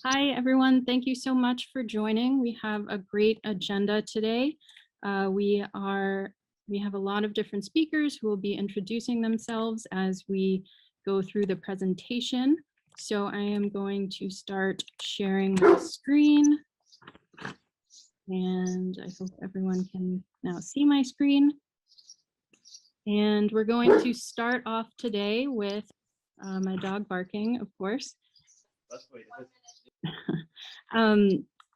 Hi, everyone. Thank you so much for joining. We have a great agenda today. We have a lot of different speakers who will be introducing themselves as we go through the presentation. So I am going to start sharing my screen, and I hope everyone can now see my screen. And we're going to start off today with my dog barking, of course.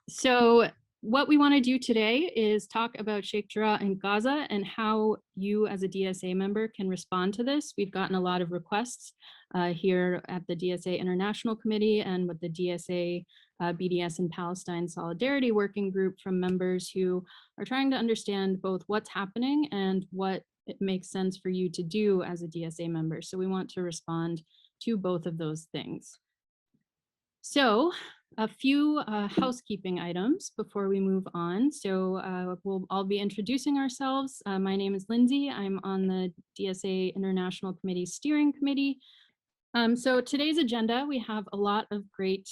So what we want to do today is talk about Sheikh Jarrah and Gaza and how you as a DSA member can respond to this. We've gotten a lot of requests here at the DSA International Committee and with the DSA BDS and Palestine Solidarity Working Group from members who are trying to understand both what's happening and what it makes sense for you to do as a DSA member. So we want to respond to both of those things. So a few housekeeping items before we move on. So we'll all be introducing ourselves. My name is Lindsay. I'm on the DSA International Committee Steering Committee. So today's agenda, we have a lot of great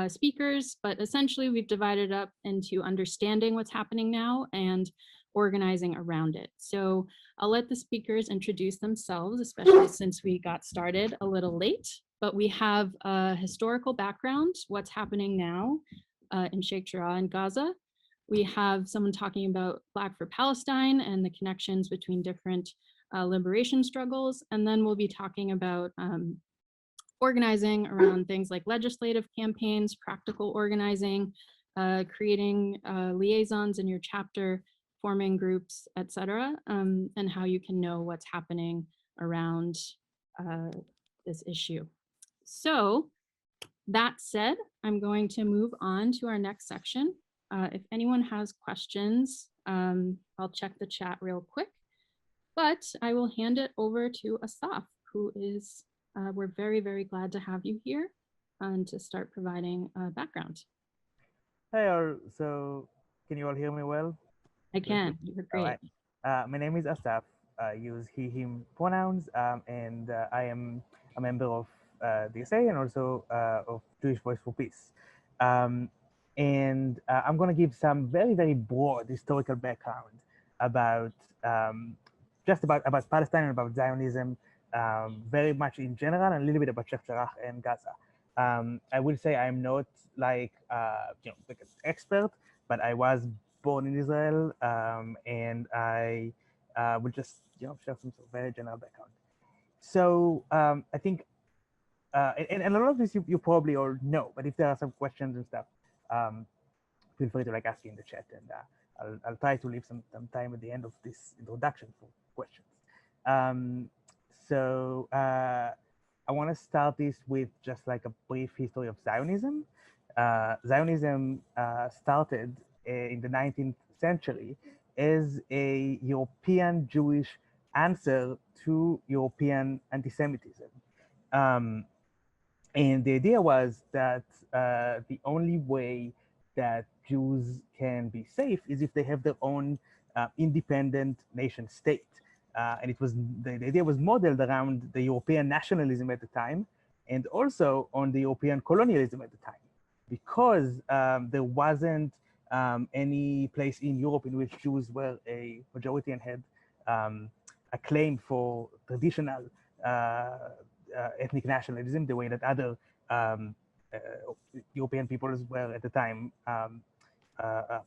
speakers, but essentially we've divided up into understanding what's happening now and organizing around it. So I'll let the speakers introduce themselves, especially since we got started a little late. But we have a historical background, what's happening now in Sheikh Jarrah and Gaza. We have someone talking about Black for Palestine and the connections between different liberation struggles. And then we'll be talking about organizing around things like legislative campaigns, practical organizing, creating liaisons in your chapter, forming groups, etc., and how you can know what's happening around this issue. So that said, I'm going to move on to our next section. If anyone has questions, I'll check the chat real quick, but I will hand it over to Asaf, who is, we're very, very glad to have you here and to start providing background. Hey, all. So, can you all hear me well? I can, you're All great. right. My name is Asaf. I use he, him pronouns, and I am a member of DSA and also of Jewish Voice for Peace. Um, and I'm going to give some very, very broad historical background about just about Palestine and about Zionism, very much in general, and a little bit about Sheikh Jarrah and Gaza. I will say I'm not like like an expert, but I was born in Israel, and I will just share some sort of very general background. So I think, and a lot of this you probably all know, but if there are some questions and stuff, um, feel free to like ask in the chat, and I'll try to leave some time at the end of this introduction for questions. Um, so I want to start this with just like a brief history of Zionism. Zionism started in the 19th century as a European Jewish answer to European anti-Semitism. Um, and the idea was that the only way that Jews can be safe is if they have their own independent nation state. And it was the idea was modeled around the European nationalism at the time, and also on the European colonialism at the time, because there wasn't any place in Europe in which Jews were a majority and had a claim for traditional ethnic nationalism, the way that other um, uh, European peoples were at the time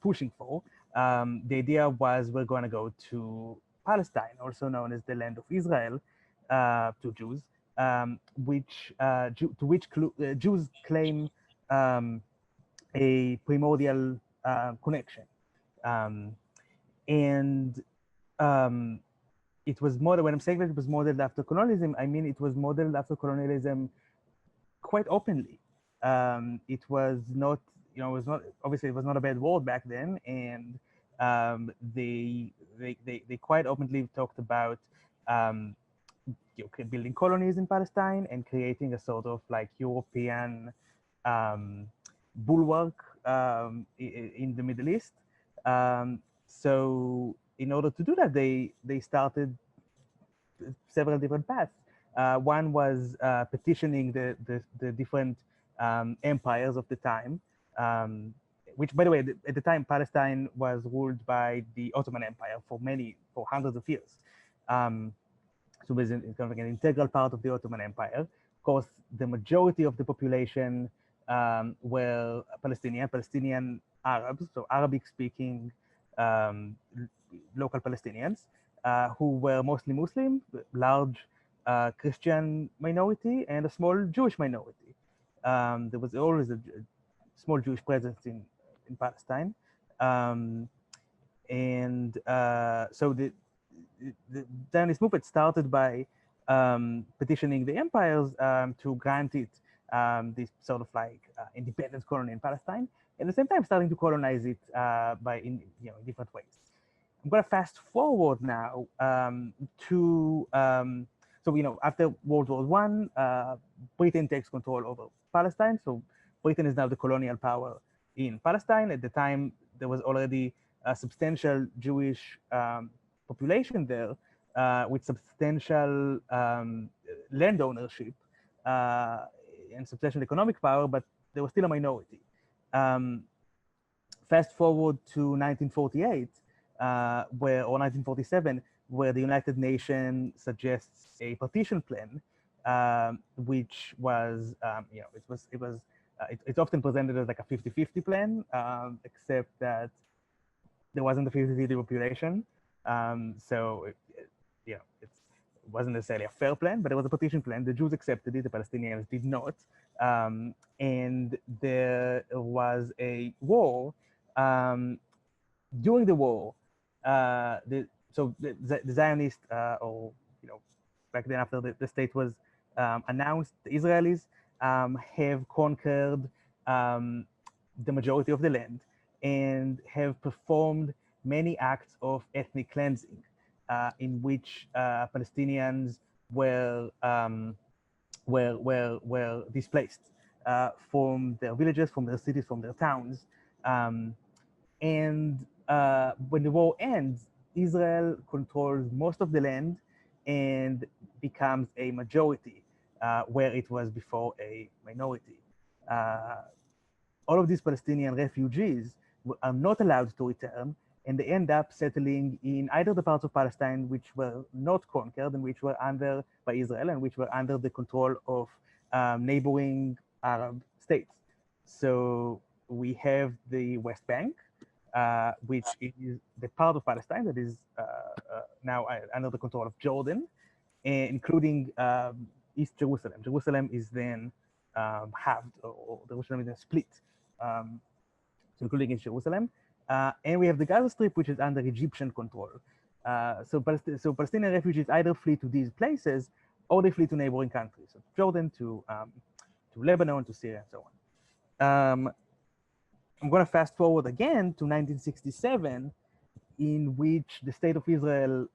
pushing for. The idea was we're going to go to Palestine, also known as the land of Israel, to Jews, to which Jews claim a primordial connection. Um, and it was modeled, when I'm saying that it was modeled after colonialism, I mean it was modeled after colonialism quite openly. It was not, it was not, obviously it was not a bad word back then. And they quite openly talked about building colonies in Palestine and creating a sort of like European bulwark in the Middle East. So in order to do that, they started several different paths. One was petitioning the different empires of the time, which, by the way, at the time, Palestine was ruled by the Ottoman Empire for hundreds of years. So it was kind of like an integral part of the Ottoman Empire. Of course, the majority of the population were Palestinian Arabs, so Arabic-speaking local Palestinians who were mostly Muslim, large Christian minority, and a small Jewish minority. There was always a small Jewish presence in Palestine. So the Zionist movement started by petitioning the empires to grant it this sort of like independence colony in Palestine, and at the same time starting to colonize it in different ways. I'm going to fast forward now to after World War One, Britain takes control over Palestine. So Britain is now the colonial power in Palestine. At the time, there was already a substantial Jewish population there with substantial land ownership and substantial economic power, but they were still a minority. Fast forward to 1948, or 1947, where the United Nations suggests a partition plan, which was, it's often presented as like a 50-50 plan, except that there wasn't a 50-50 population. So it wasn't necessarily a fair plan, but it was a partition plan. The Jews accepted it, the Palestinians did not. And there was a war. During the war, the Zionist, back then after the state was announced, the Israelis have conquered the majority of the land and have performed many acts of ethnic cleansing in which Palestinians were displaced from their villages, from their cities, from their towns. And when the war ends, Israel controls most of the land and becomes a majority where it was before a minority. All of these Palestinian refugees are not allowed to return, and they end up settling in either the parts of Palestine which were not conquered and which were under by Israel and which were under the control of neighboring Arab states. So we have the West Bank, which is the part of Palestine that is now under the control of Jordan, including East Jerusalem. Jerusalem is then halved, or Jerusalem is then split, so including East Jerusalem. And we have the Gaza Strip, which is under Egyptian control. So Palestinian refugees either flee to these places or they flee to neighboring countries, so Jordan, to Lebanon, to Syria, and so on. I'm going to fast forward again to 1967, in which the state of Israel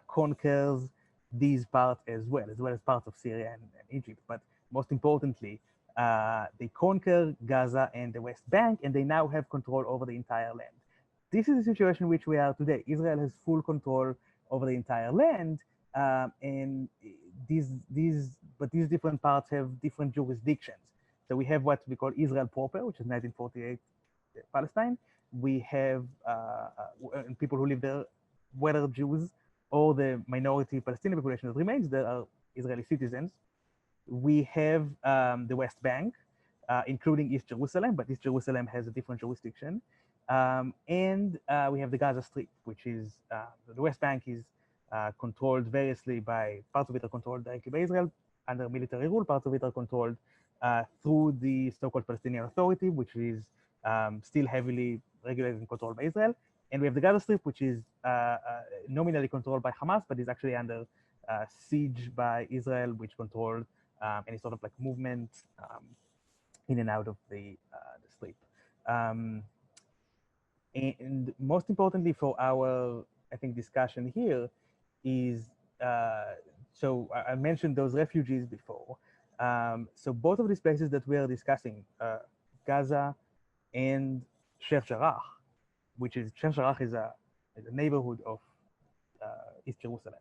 conquers these parts as well as parts of Syria and Egypt. But most importantly, they conquer Gaza and the West Bank, and they now have control over the entire land. This is the situation in which we are today. Israel has full control over the entire land, and these different parts have different jurisdictions. So we have what we call Israel proper, which is 1948 Palestine. We have people who live there, whether Jews or the minority Palestinian population that remains there are Israeli citizens. We have the West Bank, including East Jerusalem, but East Jerusalem has a different jurisdiction. And we have the Gaza Strip, which is the West Bank is controlled variously by, parts of it are controlled directly by Israel under military rule, parts of it are controlled through the so-called Palestinian Authority, which is still heavily regulated and controlled by Israel. And we have the Gaza Strip, which is nominally controlled by Hamas, but is actually under siege by Israel, which controls any sort of like movement in and out of the strip. And most importantly for our, I think, discussion here is, so I mentioned those refugees before. So both of these places that we are discussing, Gaza and Sheikh Jarrah, which is, Sheikh Jarrah is a neighborhood of East Jerusalem.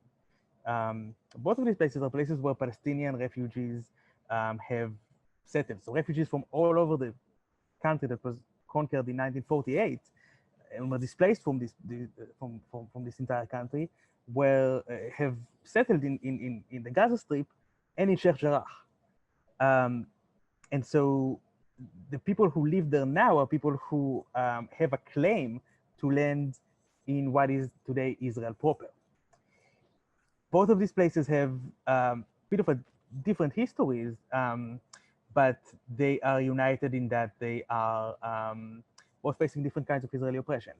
Both of these places are places where Palestinian refugees have settled. So refugees from all over the country that was conquered in 1948 and were displaced from this entire country have settled in the Gaza Strip and in Sheikh Jarrah. And so the people who live there now are people who have a claim to land in what is today Israel proper. Both of these places have a bit of a different histories, but they are united in that they are both facing different kinds of Israeli oppression.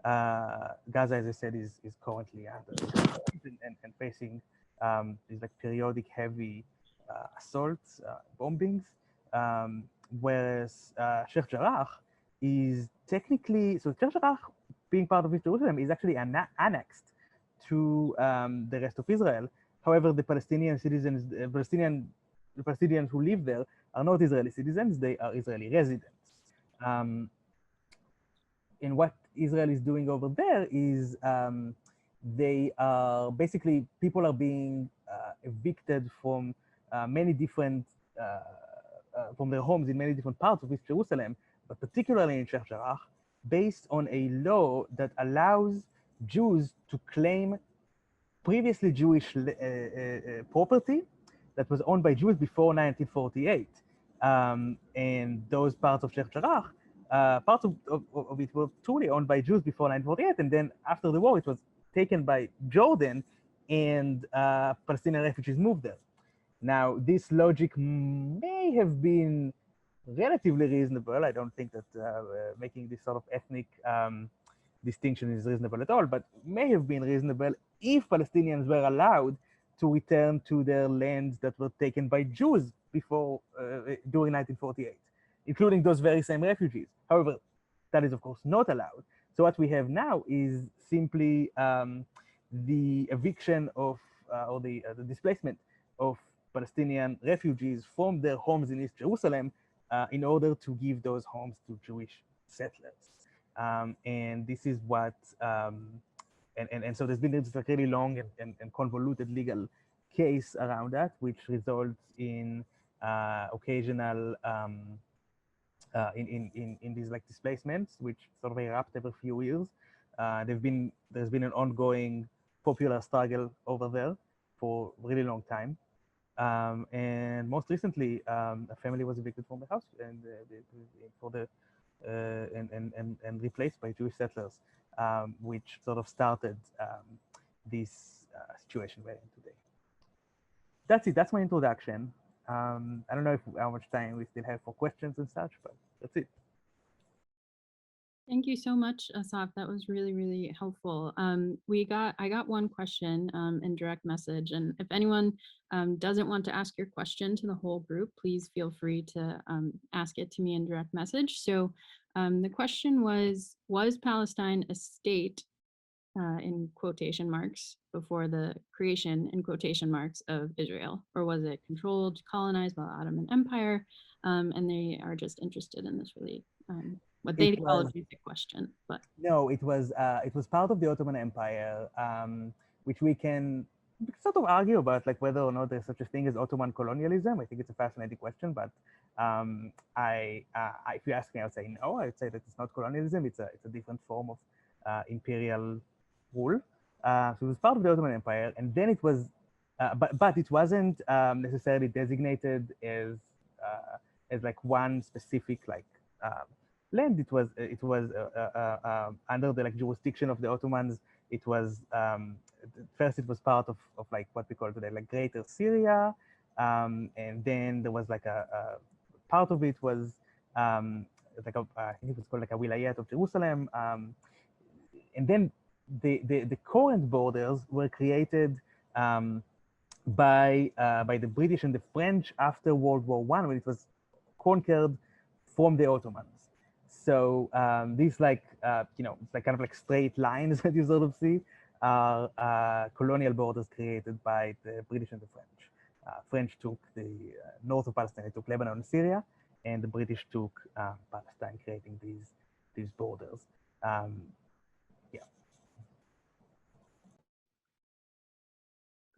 Gaza, as I said, is currently under and facing these like periodic heavy assaults, bombings, whereas Sheikh Jarrah is technically, so Sheikh Jarrah being part of East Jerusalem is actually annexed to the rest of Israel. However, the Palestinian citizens, the Palestinians who live there are not Israeli citizens, they are Israeli residents. And what Israel is doing over there is they are basically, people are being evicted from many different, from their homes in many different parts of East Jerusalem, but particularly in Sheikh Jarrah, based on a law that allows Jews to claim previously Jewish property that was owned by Jews before 1948. And those parts of Sheikh Jarrah, parts of it were truly owned by Jews before 1948, and then after the war, it was taken by Jordan, and Palestinian refugees moved there. Now, this logic may have been relatively reasonable. I don't think that making this sort of ethnic distinction is reasonable at all, but may have been reasonable if Palestinians were allowed to return to their lands that were taken by Jews before during 1948, including those very same refugees. However, that is of course not allowed. So what we have now is simply the eviction of or the displacement of Palestinian refugees from their homes in East Jerusalem in order to give those homes to Jewish settlers. And this is what, and so there's been this like really long and convoluted legal case around that, which results in occasional, in these like displacements, which sort of erupt every few years. There's been an ongoing popular struggle over there for a really long time. And most recently, a family was evicted from the house and and replaced by Jewish settlers, which sort of started this situation we're in today. That's it. That's my introduction. I don't know how much time we still have for questions and such, but that's it. Thank you so much, Asaf. That was really, really helpful. I got one question in direct message, and if anyone doesn't want to ask your question to the whole group, please feel free to ask it to me in direct message. So the question was Palestine a state in quotation marks before the creation in quotation marks of Israel, or was it controlled, colonized by the Ottoman Empire? And they are just interested in this really what they call a basic question. But no, it was part of the Ottoman Empire, which we can sort of argue about, like whether or not there's such a thing as Ottoman colonialism. I think it's a fascinating question, but if you ask me, I would say no. I would say that it's not colonialism. It's a different form of imperial rule. So it was part of the Ottoman Empire, and then it was, but it wasn't necessarily designated as like one specific like land. It was under the like jurisdiction of the Ottomans. It was first it was part of like what we call today like Greater Syria, and then there was like a part of it was like I think it was called like a wilayat of Jerusalem, and then the current borders were created by the British and the French after World War I, when it was conquered from the Ottomans. So these like it's like kind of like straight lines that you sort of see are colonial borders created by the British and the French. French took the north of Palestine, they took Lebanon and Syria, and the British took Palestine, creating these borders.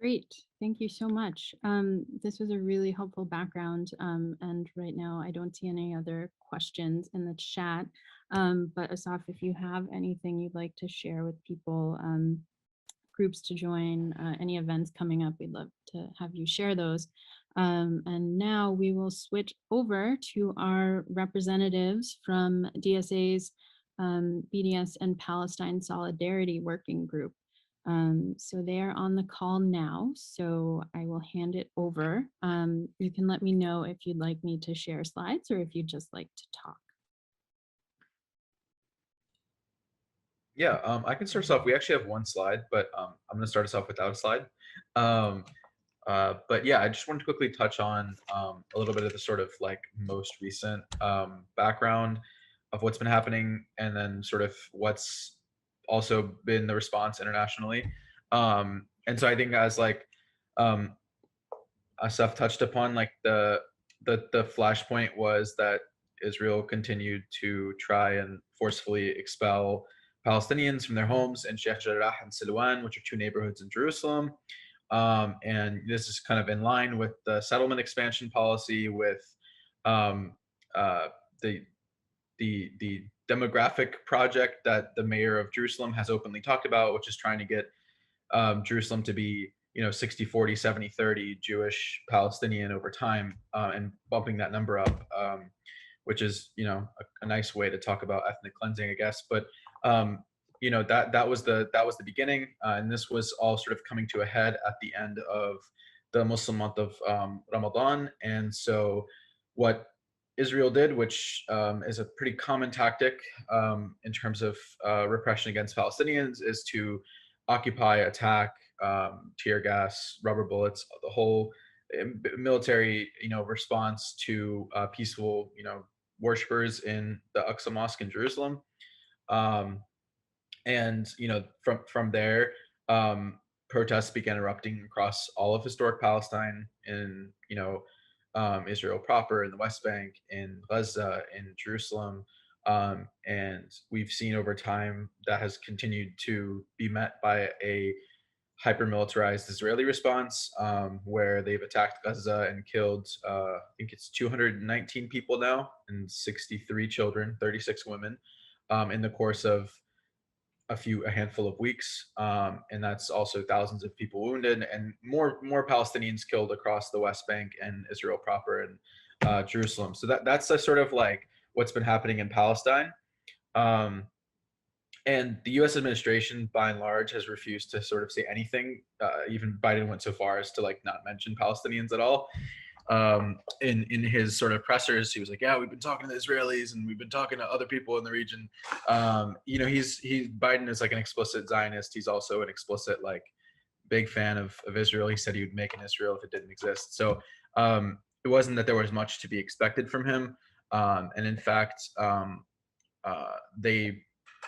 Great. Thank you so much. This was a really helpful background. And right now I don't see any other questions in the chat. But Asaf, if you have anything you'd like to share with people, groups to join, any events coming up, we'd love to have you share those. And now we will switch over to our representatives from DSA's BDS and Palestine Solidarity Working Group. So they are on the call now, so I will hand it over. You can let me know if you'd like me to share slides or if you'd just like to talk. Yeah, I can start us off. We actually have one slide, but I'm going to start us off without a slide. But yeah, I just wanted to quickly touch on a little bit of the sort of like most recent background of what's been happening, and then sort of what's also been the response internationally. And so I think as like Asaf touched upon, like the flashpoint was that Israel continued to try and forcefully expel Palestinians from their homes in Sheikh Jarrah and Silwan, which are two neighborhoods in Jerusalem. And this is kind of in line with the settlement expansion policy, with um, the demographic project that the mayor of Jerusalem has openly talked about, which is trying to get Jerusalem to be 60, 40, 70, 30 Jewish Palestinian over time, and bumping that number up, which is a nice way to talk about ethnic cleansing, I guess. But that was the beginning, and this was all sort of coming to a head at the end of the Muslim month of Ramadan. And so what Israel did, which is a pretty common tactic in terms of repression against Palestinians, is to occupy, attack, tear gas, rubber bullets, the whole military response to peaceful worshippers in the Aqsa Mosque in Jerusalem. And from there, protests began erupting across all of historic Palestine, in Israel proper, in the West Bank, in Gaza, in Jerusalem. And we've seen over time that has continued to be met by a hyper-militarized Israeli response, where they've attacked Gaza and killed, I think it's 219 people now, and 63 children, 36 women, in the course of a handful of weeks, and that's also thousands of people wounded, and more Palestinians killed across the West Bank and Israel proper, and Jerusalem. So that's a sort of like what's been happening in Palestine. And the U.S. administration, by and large, has refused to sort of say anything. Even Biden went so far as to like not mention Palestinians at all. In his sort of pressers, he was like, "Yeah, we've been talking to the Israelis and we've been talking to other people in the region." Biden is like an explicit Zionist. He's also an explicit like big fan of Israel. He said he would make an Israel if it didn't exist. So it wasn't that there was much to be expected from him. And in fact, they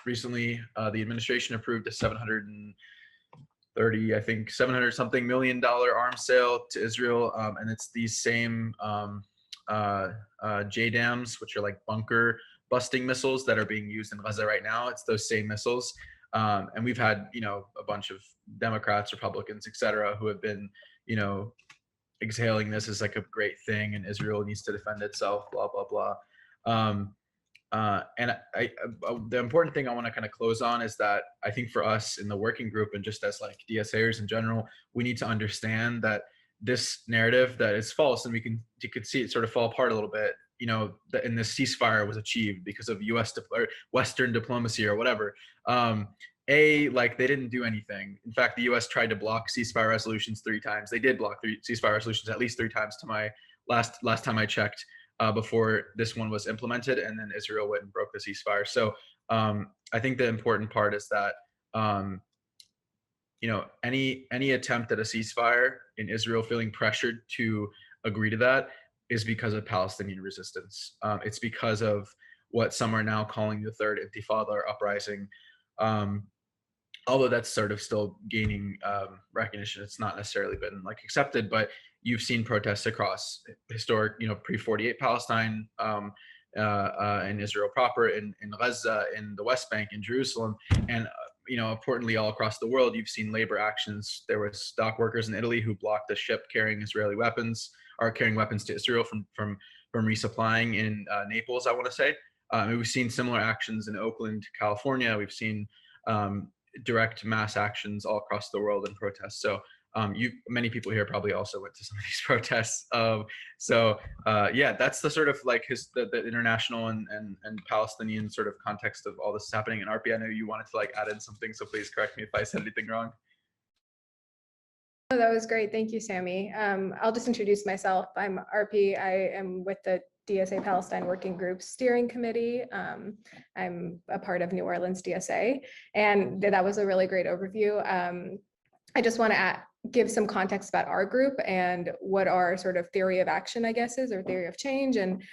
recently, the administration approved a 700 something million arms sale to Israel, and it's these same JDAMs, which are like bunker busting missiles that are being used in Gaza right now. It's those same missiles, and we've had a bunch of Democrats, Republicans, etc., who have been exhaling this as like a great thing, and Israel needs to defend itself, blah blah blah. And the important thing I want to kind of close on is that I think for us in the working group, and just as like DSAers in general, we need to understand that this narrative that is false, and you could see it sort of fall apart a little bit, that in this ceasefire was achieved because of U.S. or Western diplomacy or whatever. Like they didn't do anything. In fact, the U.S. tried to block ceasefire resolutions 3 times. They did block ceasefire resolutions at least 3 times to my last time I checked. Before this one was implemented, and then Israel went and broke the ceasefire. So I think the important part is that any attempt at a ceasefire in Israel feeling pressured to agree to that is because of Palestinian resistance. It's because of what some are now calling the third Intifada or uprising. Although that's sort of still gaining recognition, it's not necessarily been like accepted, but you've seen protests across historic, pre-48 Palestine, in Israel proper, in Gaza, in the West Bank, in Jerusalem, and importantly, all across the world, you've seen labor actions. There was dock workers in Italy who blocked a ship carrying Israeli weapons, or carrying weapons to Israel from resupplying in Naples, I want to say. We've seen similar actions in Oakland, California. We've seen direct mass actions all across the world in protests. So many people here probably also went to some of these protests. Yeah, that's the sort of like the international and Palestinian sort of context of all this happening. And Arpi, I know you wanted to like add in something, so please correct me if I said anything wrong. Oh, that was great. Thank you, Sammy. I'll just introduce myself. I'm Arpi. I am with the DSA Palestine Working Group Steering Committee. I'm a part of New Orleans DSA, and that was a really great overview. I just want to give some context about our group and what our sort of theory of action, I guess, is, or theory of change, and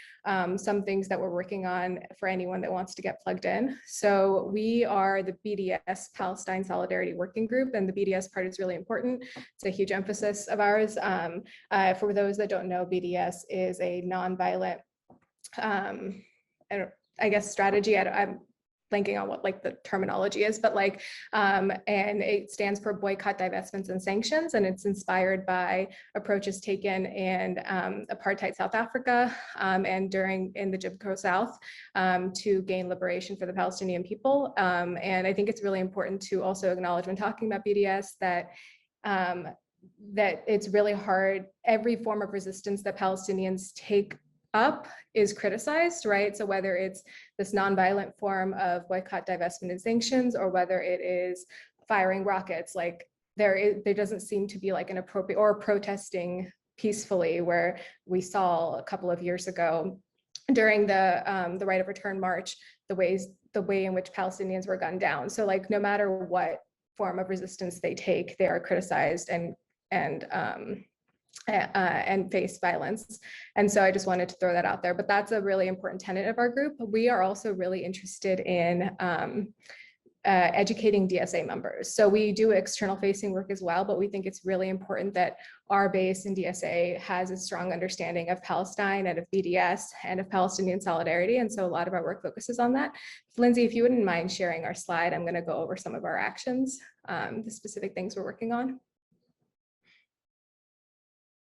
some things that we're working on for anyone that wants to get plugged in. So we are the BDS Palestine Solidarity Working Group, and the BDS part is really important. It's a huge emphasis of ours. For those that don't know, BDS is a nonviolent, I guess, strategy. I'm blanking on what like the terminology is, but like, and it stands for boycott, divestments, and sanctions, and it's inspired by approaches taken in apartheid South Africa and in the Jim Crow South to gain liberation for the Palestinian people. And I think it's really important to also acknowledge when talking about BDS that that it's really hard. Every form of resistance that Palestinians take up is criticized, right? So whether it's this nonviolent form of boycott, divestment, and sanctions, or whether it is firing rockets, like there doesn't seem to be like an appropriate, or protesting peacefully, where we saw a couple of years ago during the Right of Return March, the way in which Palestinians were gunned down. So like no matter what form of resistance they take, they are criticized and face violence. And so I just wanted to throw that out there, but that's a really important tenet of our group. We are also really interested in educating DSA members. So we do external facing work as well, but we think it's really important that our base in DSA has a strong understanding of Palestine and of BDS and of Palestinian solidarity. And so a lot of our work focuses on that. Lindsay, if you wouldn't mind sharing our slide, I'm going to go over some of our actions, the specific things we're working on.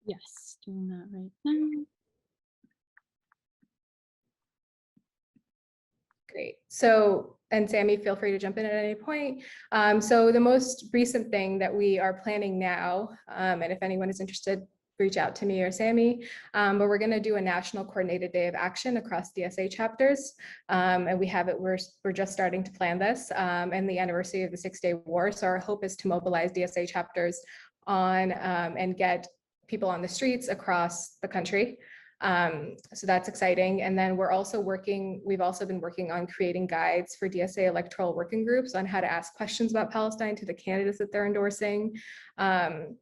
Yes, doing that right now. Great. So, and Sammy, feel free to jump in at any point. So the most recent thing that we are planning now, and if anyone is interested, reach out to me or Sammy, but we're going to do a national coordinated day of action across DSA chapters. And we have it, we're just starting to plan this, and the anniversary of the 6-day war. So our hope is to mobilize DSA chapters on and get people on the streets across the country. So that's exciting. And then we've also been working on creating guides for DSA electoral working groups on how to ask questions about Palestine to the candidates that they're endorsing, and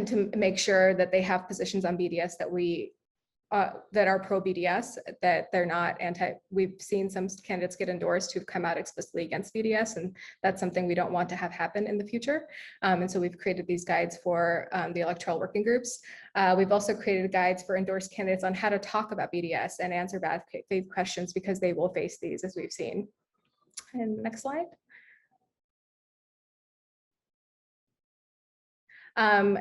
to make sure that they have positions on BDS that are pro BDS, that they're not anti. We've seen some candidates get endorsed who've come out explicitly against BDS, and that's something we don't want to have happen in the future. And so we've created these guides for the electoral working groups. We've also created guides for endorsed candidates on how to talk about BDS and answer bad faith questions, because they will face these, as we've seen. And next slide.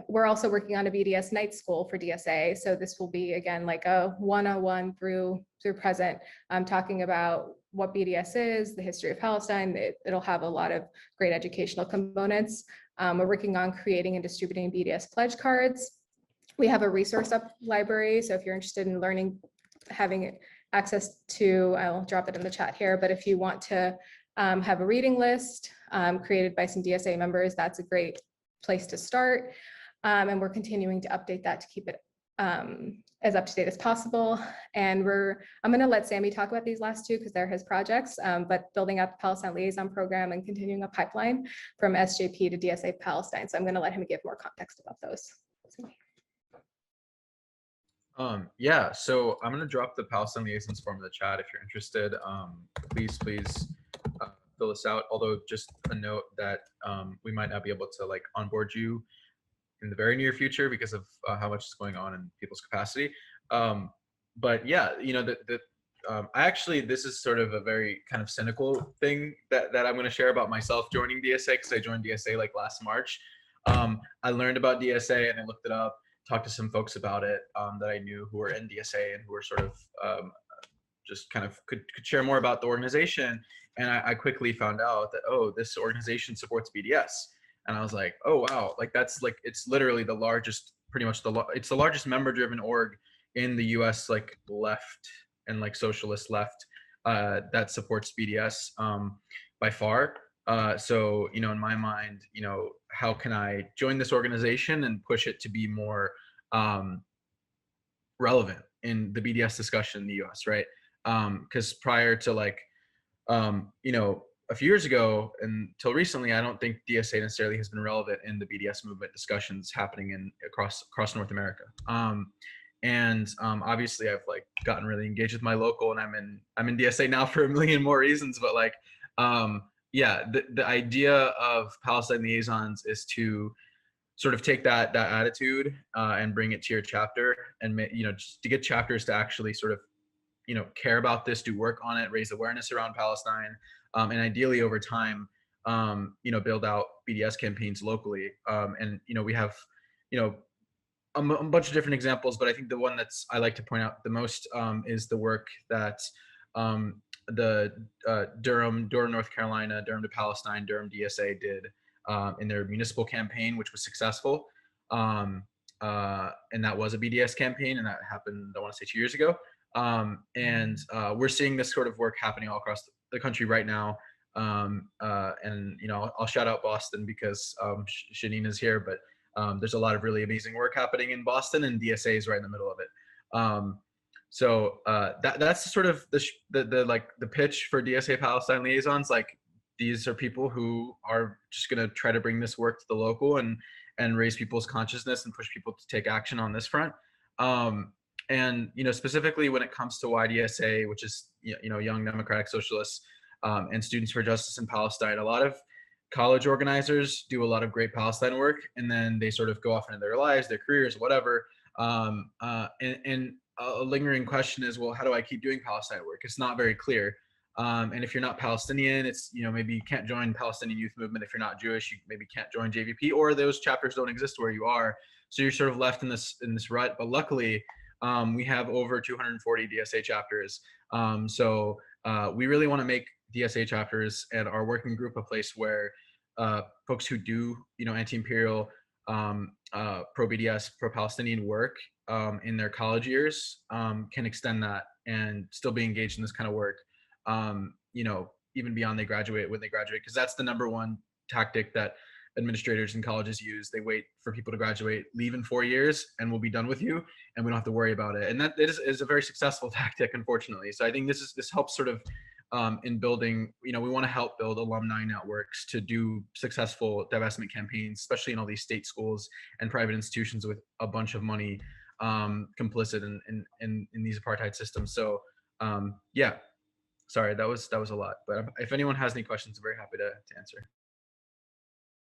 We're also working on a BDS night school for DSA. So this will be, again, like a one-on-one through present, talking about what BDS is, the history of Palestine. It'll have a lot of great educational components. We're working on creating and distributing BDS pledge cards. We have a resource library. So if you're interested in learning, having access to, I'll drop it in the chat here, but if you want to have a reading list created by some DSA members, that's a great place to start. And we're continuing to update that to keep it as up to date as possible. And I'm going to let Sammy talk about these last two because they're his projects, but building out the Palestine Liaison Program and continuing a pipeline from SJP to DSA Palestine. So I'm going to let him give more context about those. Yeah, so I'm going to drop the Palestine Liaisons form in the chat if you're interested. Please fill this out, although just a note that we might not be able to like onboard you in the very near future because of how much is going on in people's capacity. But yeah, you know, this is sort of a very kind of cynical thing that I'm going to share about myself joining DSA, because I joined DSA like last March. I learned about DSA and I looked it up, talked to some folks about it that I knew who were in DSA and who were sort of just kind of could share more about the organization. And I quickly found out that, oh, this organization supports BDS. And I was like, oh, wow, like that's like, it's literally the largest, pretty much it's the largest member driven org in the US, like left and like socialist left that supports BDS by far. So, you know, in my mind, you know, how can I join this organization and push it to be more relevant in the BDS discussion in the US, right? Because prior to like, you know, a few years ago until recently, I don't think DSA necessarily has been relevant in the BDS movement discussions happening across North America. Obviously I've like gotten really engaged with my local, and I'm in DSA now for a million more reasons, but like, yeah, the idea of Palestine liaisons is to sort of take that attitude and bring it to your chapter, and you know, just to get chapters to actually sort of, you know, care about this, do work on it, raise awareness around Palestine, and ideally over time, you know, build out BDS campaigns locally. And you know, we have, you know, a bunch of different examples, but I think the one I like to point out the most is the work that the Durham, North Carolina, Durham to Palestine, Durham DSA did in their municipal campaign, which was successful. And that was a BDS campaign, and that happened, I want to say 2 years ago. And we're seeing this sort of work happening all across the country right now. And, you know, I'll shout out Boston because Shanina's here, but there's a lot of really amazing work happening in Boston, and DSA is right in the middle of it. So that's sort of the pitch for DSA Palestine liaisons. Like, these are people who are just going to try to bring this work to the local and raise people's consciousness and push people to take action on this front. And, you know, specifically when it comes to YDSA, which is, you know, Young Democratic Socialists and Students for Justice in Palestine, a lot of college organizers do a lot of great Palestine work, and then they sort of go off into their lives, their careers, whatever. And a lingering question is, well, how do I keep doing Palestine work? It's not very clear. And if you're not Palestinian, it's, you know, maybe you can't join Palestinian Youth Movement. If you're not Jewish, you maybe can't join JVP, or those chapters don't exist where you are. So you're sort of left in this rut. But luckily, we have over 240 DSA chapters. So we really want to make DSA chapters and our working group a place where folks who do, you know, anti-imperial, pro-BDS, pro-Palestinian work in their college years can extend that and still be engaged in this kind of work, you know, even beyond when they graduate, because that's the number one tactic that administrators in colleges use. They wait for people to graduate, leave in 4 years, and we'll be done with you, and we don't have to worry about it. And that is a very successful tactic, unfortunately. So I think this helps sort of in building, you know, we want to help build alumni networks to do successful divestment campaigns, especially in all these state schools and private institutions with a bunch of money complicit in these apartheid systems. So yeah, sorry, that was a lot, but if anyone has any questions, I'm very happy to answer.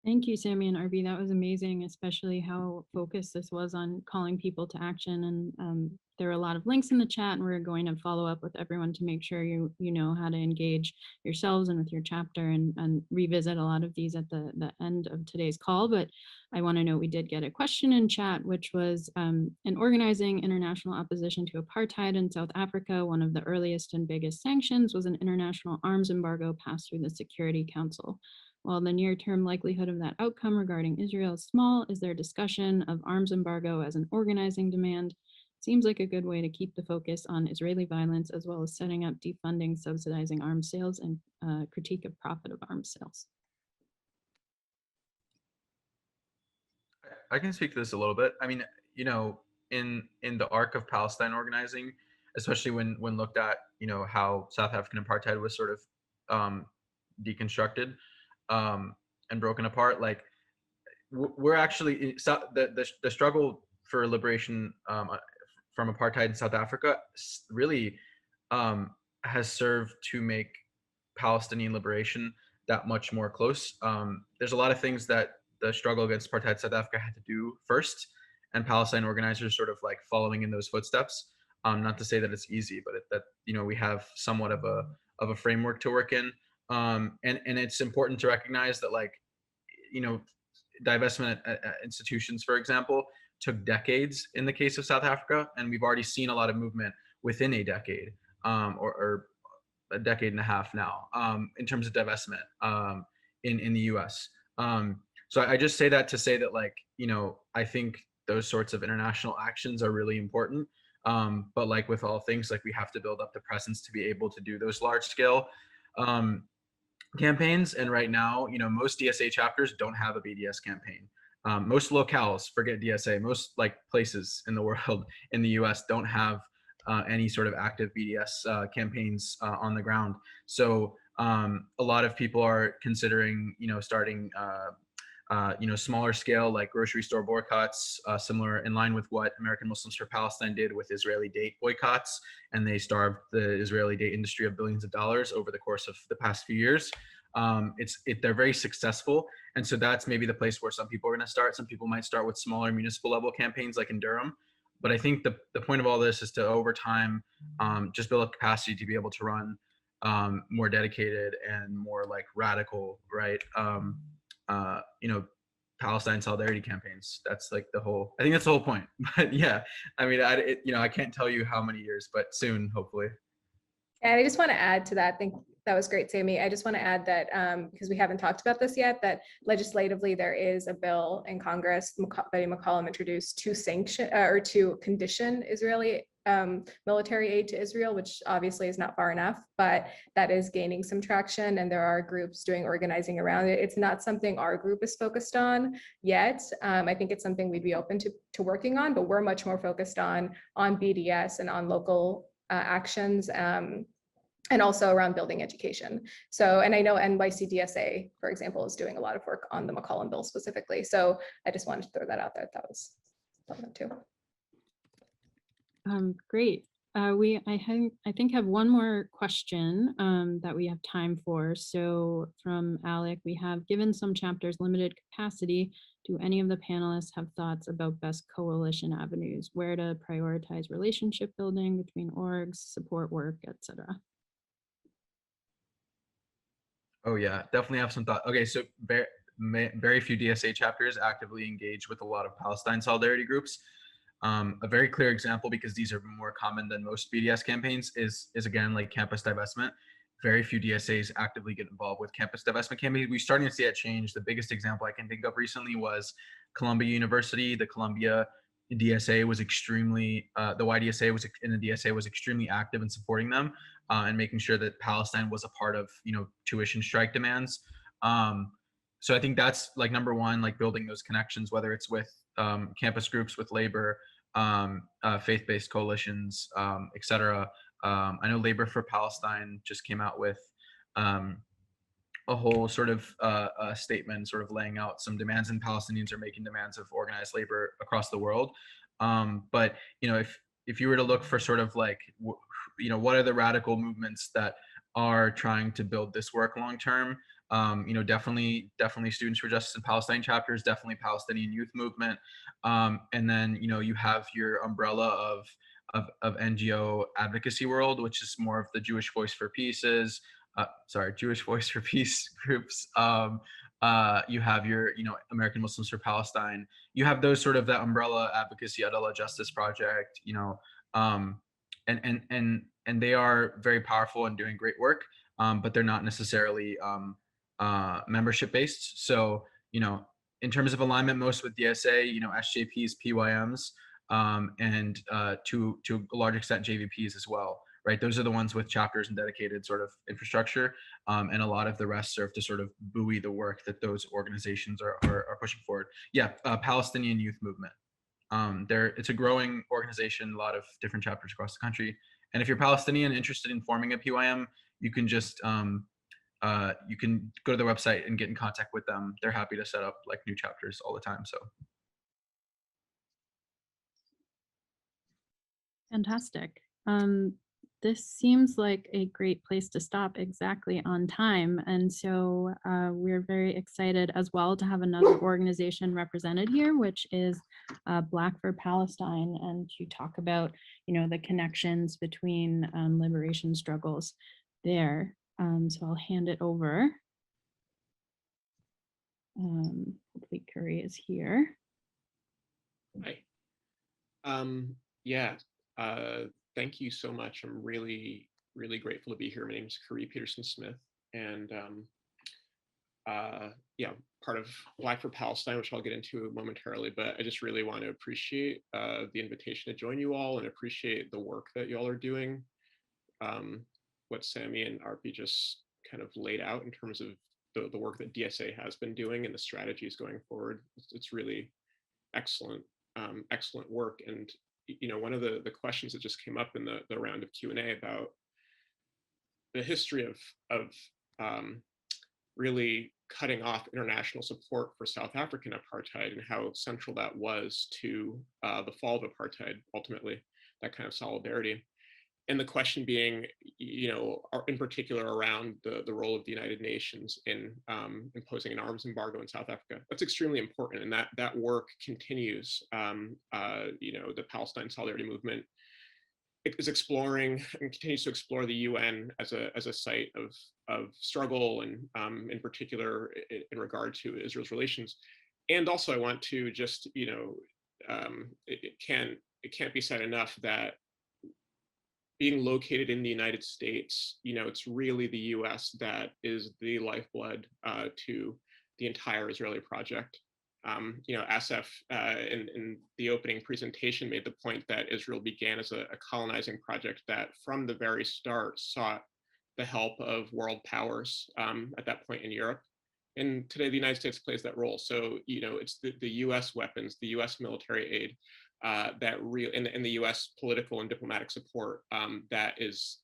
Thank you, Sammy and RB. That was amazing, especially how focused this was on calling people to action. And there are a lot of links in the chat, and we're going to follow up with everyone to make sure you know how to engage yourselves and with your chapter, and revisit a lot of these at the end of today's call. But I want to note we did get a question in chat, which was in organizing international opposition to apartheid in South Africa, one of the earliest and biggest sanctions was an international arms embargo passed through the Security Council. While the near-term likelihood of that outcome regarding Israel is small, is there discussion of arms embargo as an organizing demand? Seems like a good way to keep the focus on Israeli violence, as well as setting up defunding, subsidizing arms sales, and critique of profit of arms sales. I can speak to this a little bit. I mean, you know, in the arc of Palestine organizing, especially when looked at, you know, how South African apartheid was sort of deconstructed and broken apart, like we're actually the struggle for liberation from apartheid in South Africa really has served to make Palestinian liberation that much more close. There's a lot of things that the struggle against apartheid South Africa had to do first, and Palestine organizers sort of like following in those footsteps. Not to say that it's easy, but that we have somewhat of a framework to work in. And it's important to recognize that, like, divestment at institutions, for example, took decades in the case of South Africa, and we've already seen a lot of movement within a decade, or a decade and a half now, in terms of divestment in the U.S. So I just say that to say that, like, I think those sorts of international actions are really important. But like with all things, like, we have to build up the presence to be able to do those large scale campaigns. And right now, most DSA chapters don't have a BDS campaign. Most locales, forget DSA, most like places in the world in the US don't have any sort of active BDS campaigns on the ground. So a lot of people are considering, starting smaller scale, like grocery store boycotts, similar in line with what American Muslims for Palestine did with Israeli date boycotts, and they starved the Israeli date industry of billions of dollars over the course of the past few years. They're very successful, and so that's maybe the place where some people are going to start. Some people might start with smaller municipal level campaigns, like in Durham. But I think the point of all this is to, over time, just build up capacity to be able to run more dedicated and more like radical, right? Palestine solidarity campaigns. That's like I think that's the whole point. But yeah, I mean, I can't tell you how many years, but soon, hopefully. And I just want to add to that. I think that was great, Sammy. I just want to add that because we haven't talked about this yet, that legislatively there is a bill in Congress. Betty McCollum introduced to condition Israeli military aid to Israel, which obviously is not far enough, but that is gaining some traction, and there are groups doing organizing around it. It's not something our group is focused on yet. I think it's something we'd be open to working on, but we're much more focused on BDS and on local actions. And also around building education. So, and I know NYCDSA, for example, is doing a lot of work on the McCollum bill specifically. So I just wanted to throw that out there. That was fun too. Great. I think have one more question that we have time for. So from Alec, we have, given some chapters limited capacity, do any of the panelists have thoughts about best coalition avenues, where to prioritize relationship building between orgs, support work, etc.? Oh yeah, definitely have some thought. Okay, so very few DSA chapters actively engage with a lot of Palestine solidarity groups. A very clear example, because these are more common than most BDS campaigns, is again like campus divestment. Very few DSAs actively get involved with campus divestment campaigns. We're starting to see that change. The biggest example I can think of recently was Columbia University. The Columbia DSA was extremely, the YDSA was in the DSA was extremely active in supporting them and making sure that Palestine was a part of, tuition strike demands. So I think that's like number one, like building those connections, whether it's with campus groups, with labor, faith-based coalitions, etc. I know Labor for Palestine just came out with a whole sort of statement sort of laying out some demands, and Palestinians are making demands of organized labor across the world. But if you were to look for sort of like what are the radical movements that are trying to build this work long term, definitely Students for Justice in Palestine chapters, definitely Palestinian Youth Movement, and then you have your umbrella of NGO advocacy world, which is more of the Jewish Voice for Peaces. Jewish Voice for Peace groups. You have your, American Muslims for Palestine. You have those sort of that umbrella advocacy, Adala Justice Project, and they are very powerful and doing great work, but they're not necessarily membership based. So, in terms of alignment, most with DSA, SJPs, PYMs, and to a large extent JVPs as well. Right, those are the ones with chapters and dedicated sort of infrastructure, and a lot of the rest serve to sort of buoy the work that those organizations are pushing forward. Yeah, Palestinian Youth Movement. It's a growing organization, a lot of different chapters across the country. And if you're Palestinian interested in forming a PYM, you can just you can go to their website and get in contact with them. They're happy to set up like new chapters all the time. So. Fantastic. this seems like a great place to stop exactly on time. And so we're very excited as well to have another organization represented here, which is Black for Palestine, and to talk about, the connections between liberation struggles there. So I'll hand it over. Hopefully Curry is here. Hi. Thank you so much. I'm really, really grateful to be here. My name is Curry Peterson-Smith, and part of Black for Palestine, which I'll get into momentarily, but I just really want to appreciate the invitation to join you all and appreciate the work that y'all are doing. What Sammy and Arpi just kind of laid out in terms of the work that DSA has been doing and the strategies going forward. It's really excellent, excellent work. And one of the questions that just came up in the round of Q&A about the history of really cutting off international support for South African apartheid and how central that was to the fall of apartheid, ultimately, that kind of solidarity. And the question being, in particular around the role of the United Nations in imposing an arms embargo in South Africa. That's extremely important, and that work continues. The Palestine Solidarity Movement is exploring and continues to explore the UN as a site of struggle, and in particular in regard to Israel's relations. And also, I want to just, it can't be said enough that being located in the United States, it's really the US that is the lifeblood to the entire Israeli project. Asaf in the opening presentation made the point that Israel began as a colonizing project that from the very start sought the help of world powers at that point in Europe. And today the United States plays that role. So, it's the US weapons, the US military aid, and the U.S. political and diplomatic support that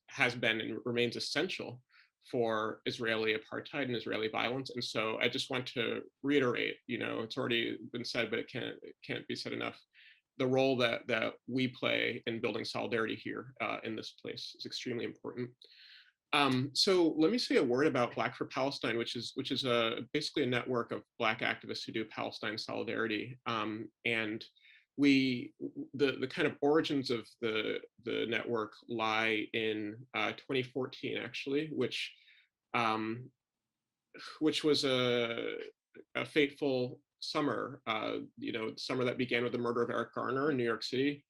has been and remains essential for Israeli apartheid and Israeli violence. And so I just want to reiterate, it's already been said, but it can't be said enough. The role that we play in building solidarity here in this place is extremely important. So let me say a word about Black for Palestine, which is basically a network of Black activists who do Palestine solidarity. And the kind of origins of the network lie in 2014, actually, which was a fateful summer. Summer that began with the murder of Eric Garner in New York City,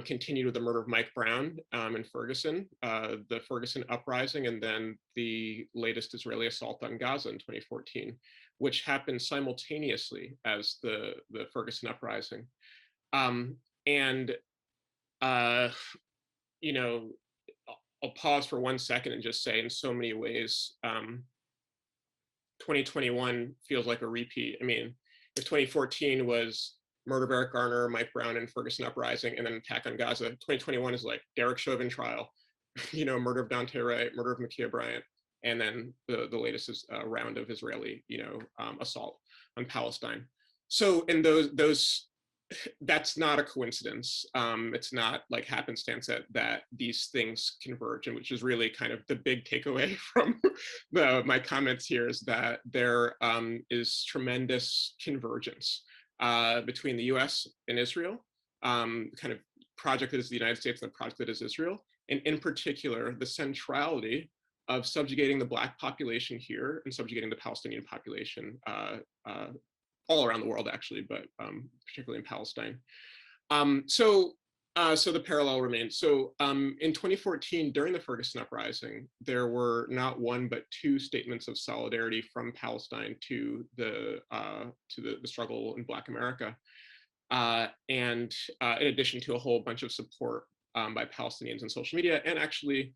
continued with the murder of Mike Brown in Ferguson, the Ferguson uprising, and then the latest Israeli assault on Gaza in 2014, which happened simultaneously as the Ferguson uprising. I'll pause for 1 second and just say, in so many ways, 2021 feels like a repeat. I mean, if 2014 was murder of Eric Garner, Mike Brown, and Ferguson uprising, and then attack on Gaza, 2021 is like Derek Chauvin trial, murder of Dante Wright, murder of Makia Bryant, and then the latest is a round of Israeli, assault on Palestine. So in those that's not a coincidence. It's not like happenstance that these things converge, and which is really kind of the big takeaway from my comments here, is that there is tremendous convergence between the US and Israel, kind of project that is the United States and the project that is Israel, and in particular, the centrality of subjugating the Black population here and subjugating the Palestinian population all around the world, actually, but particularly in Palestine. So the parallel remains. So in 2014, during the Ferguson uprising, there were not one but two statements of solidarity from Palestine to the struggle in Black America, and in addition to a whole bunch of support by Palestinians on social media. And actually,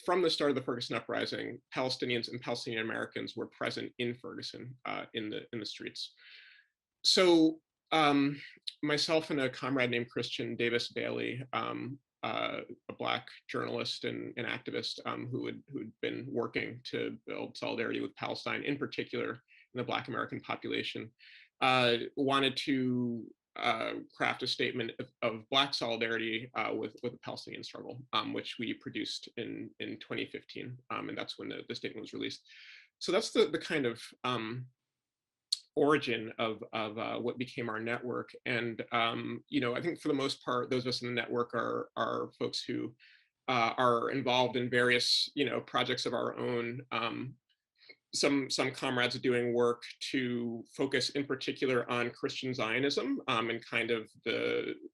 from the start of the Ferguson uprising, Palestinians and Palestinian Americans were present in Ferguson in the streets. So myself and a comrade named Christian Davis Bailey, a Black journalist and activist who'd been working to build solidarity with Palestine, in particular in the Black American population, wanted to craft a statement of Black solidarity with the Palestinian struggle, which we produced in 2015, and that's when the statement was released. So that's the kind of origin of what became our network. And I think for the most part, those of us in the network are folks who are involved in various projects of our own. Some comrades are doing work to focus in particular on Christian Zionism, and kind of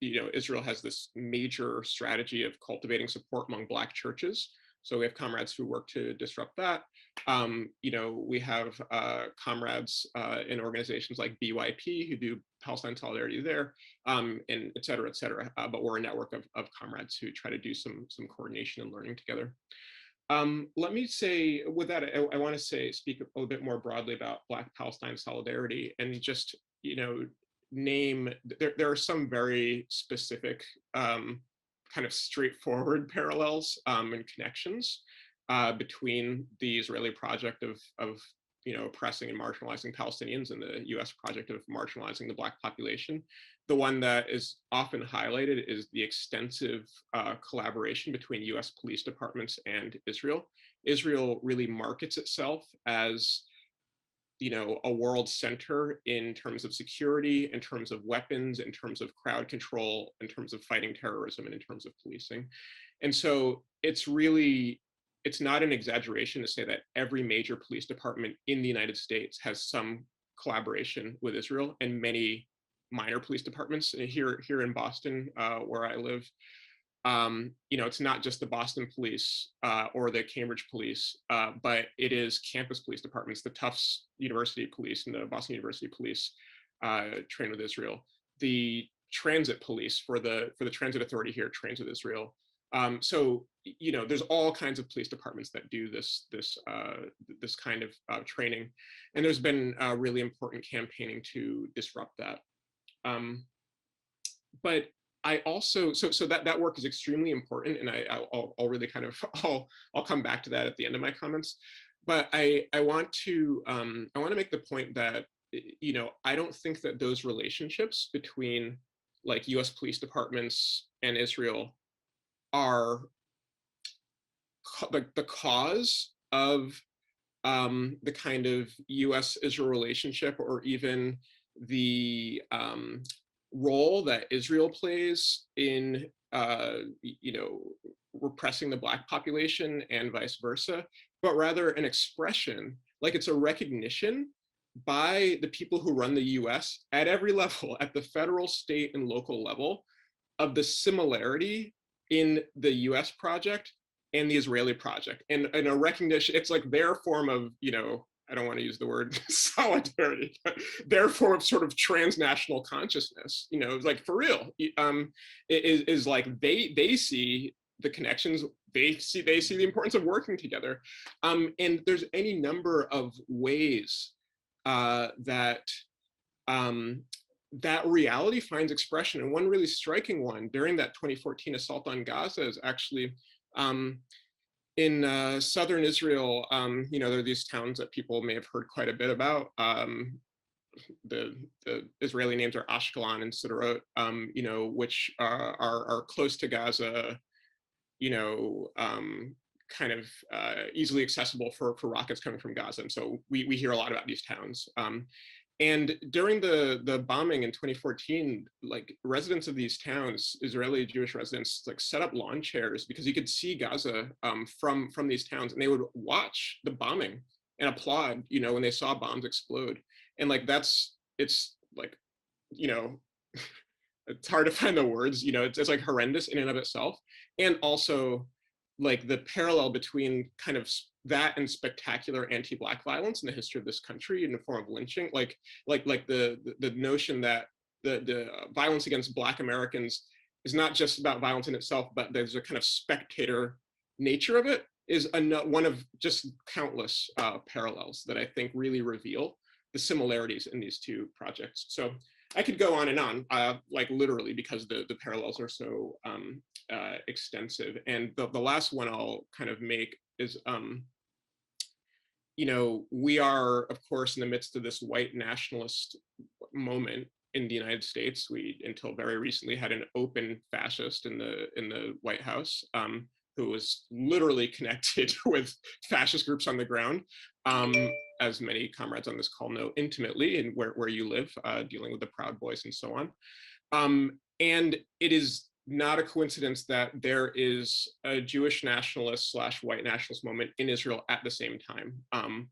Israel has this major strategy of cultivating support among Black churches. So we have comrades who work to disrupt that. We have comrades in organizations like BYP who do Palestine solidarity there, and et cetera, et cetera. But we're a network of comrades who try to do some coordination and learning together. Let me say, with that, I want to speak a little bit more broadly about Black Palestine solidarity, and just name. There are some very specific, kind of straightforward parallels and connections between the Israeli project of oppressing and marginalizing Palestinians and the U.S. project of marginalizing the Black population. The one that is often highlighted is the extensive collaboration between U.S. police departments and Israel. Israel really markets itself as a world center in terms of security, in terms of weapons, in terms of crowd control, in terms of fighting terrorism, and in terms of policing. And so it's not an exaggeration to say that every major police department in the United States has some collaboration with Israel, and many minor police departments here in Boston, where I live. It's not just the Boston police or the Cambridge police, but it is campus police departments. The Tufts University police and the Boston University police train with Israel. The transit police for the transit authority here trains with Israel. So there's all kinds of police departments that do this kind of training, and there's been really important campaigning to disrupt that. But I also so that work is extremely important, and I'll really kind of I'll come back to that at the end of my comments. But I want to make the point that I don't think that those relationships between like U.S. police departments and Israel are the cause of the kind of U.S.-Israel relationship, or even the role that Israel plays in repressing the Black population and vice versa, but rather an expression, like it's a recognition by the people who run the US at every level, at the federal, state, and local level, of the similarity in the US project and the Israeli project. And a recognition, it's like their form of, I don't want to use the word solidarity, but their form of sort of transnational consciousness, like for real, is like they see the connections, they see the importance of working together. And there's any number of ways that reality finds expression. And one really striking one during that 2014 assault on Gaza is actually in southern Israel. There are these towns that people may have heard quite a bit about. The Israeli names are Ashkelon and Sderot, which are close to Gaza, kind of easily accessible for rockets coming from Gaza. And so we hear a lot about these towns. And during the bombing in 2014, like residents of these towns, Israeli Jewish residents, like set up lawn chairs because you could see Gaza from these towns, and they would watch the bombing and applaud, when they saw bombs explode. And like it's like, it's hard to find the words, it's like horrendous in and of itself. And also like the parallel between kind of that and spectacular anti-Black violence in the history of this country in the form of lynching, like the notion that the violence against Black Americans is not just about violence in itself, but there's a kind of spectator nature of it, is one of just countless parallels that I think really reveal the similarities in these two projects. So I could go on and on, like literally, because the parallels are so extensive. And the last one I'll kind of make is, we are, of course, in the midst of this white nationalist moment in the United States, we until very recently had an open fascist in the White House, who was literally connected with fascist groups on the ground, as many comrades on this call know intimately, and where you live, dealing with the Proud Boys and so on. And it is not a coincidence that there is a Jewish nationalist / white nationalist moment in Israel at the same time.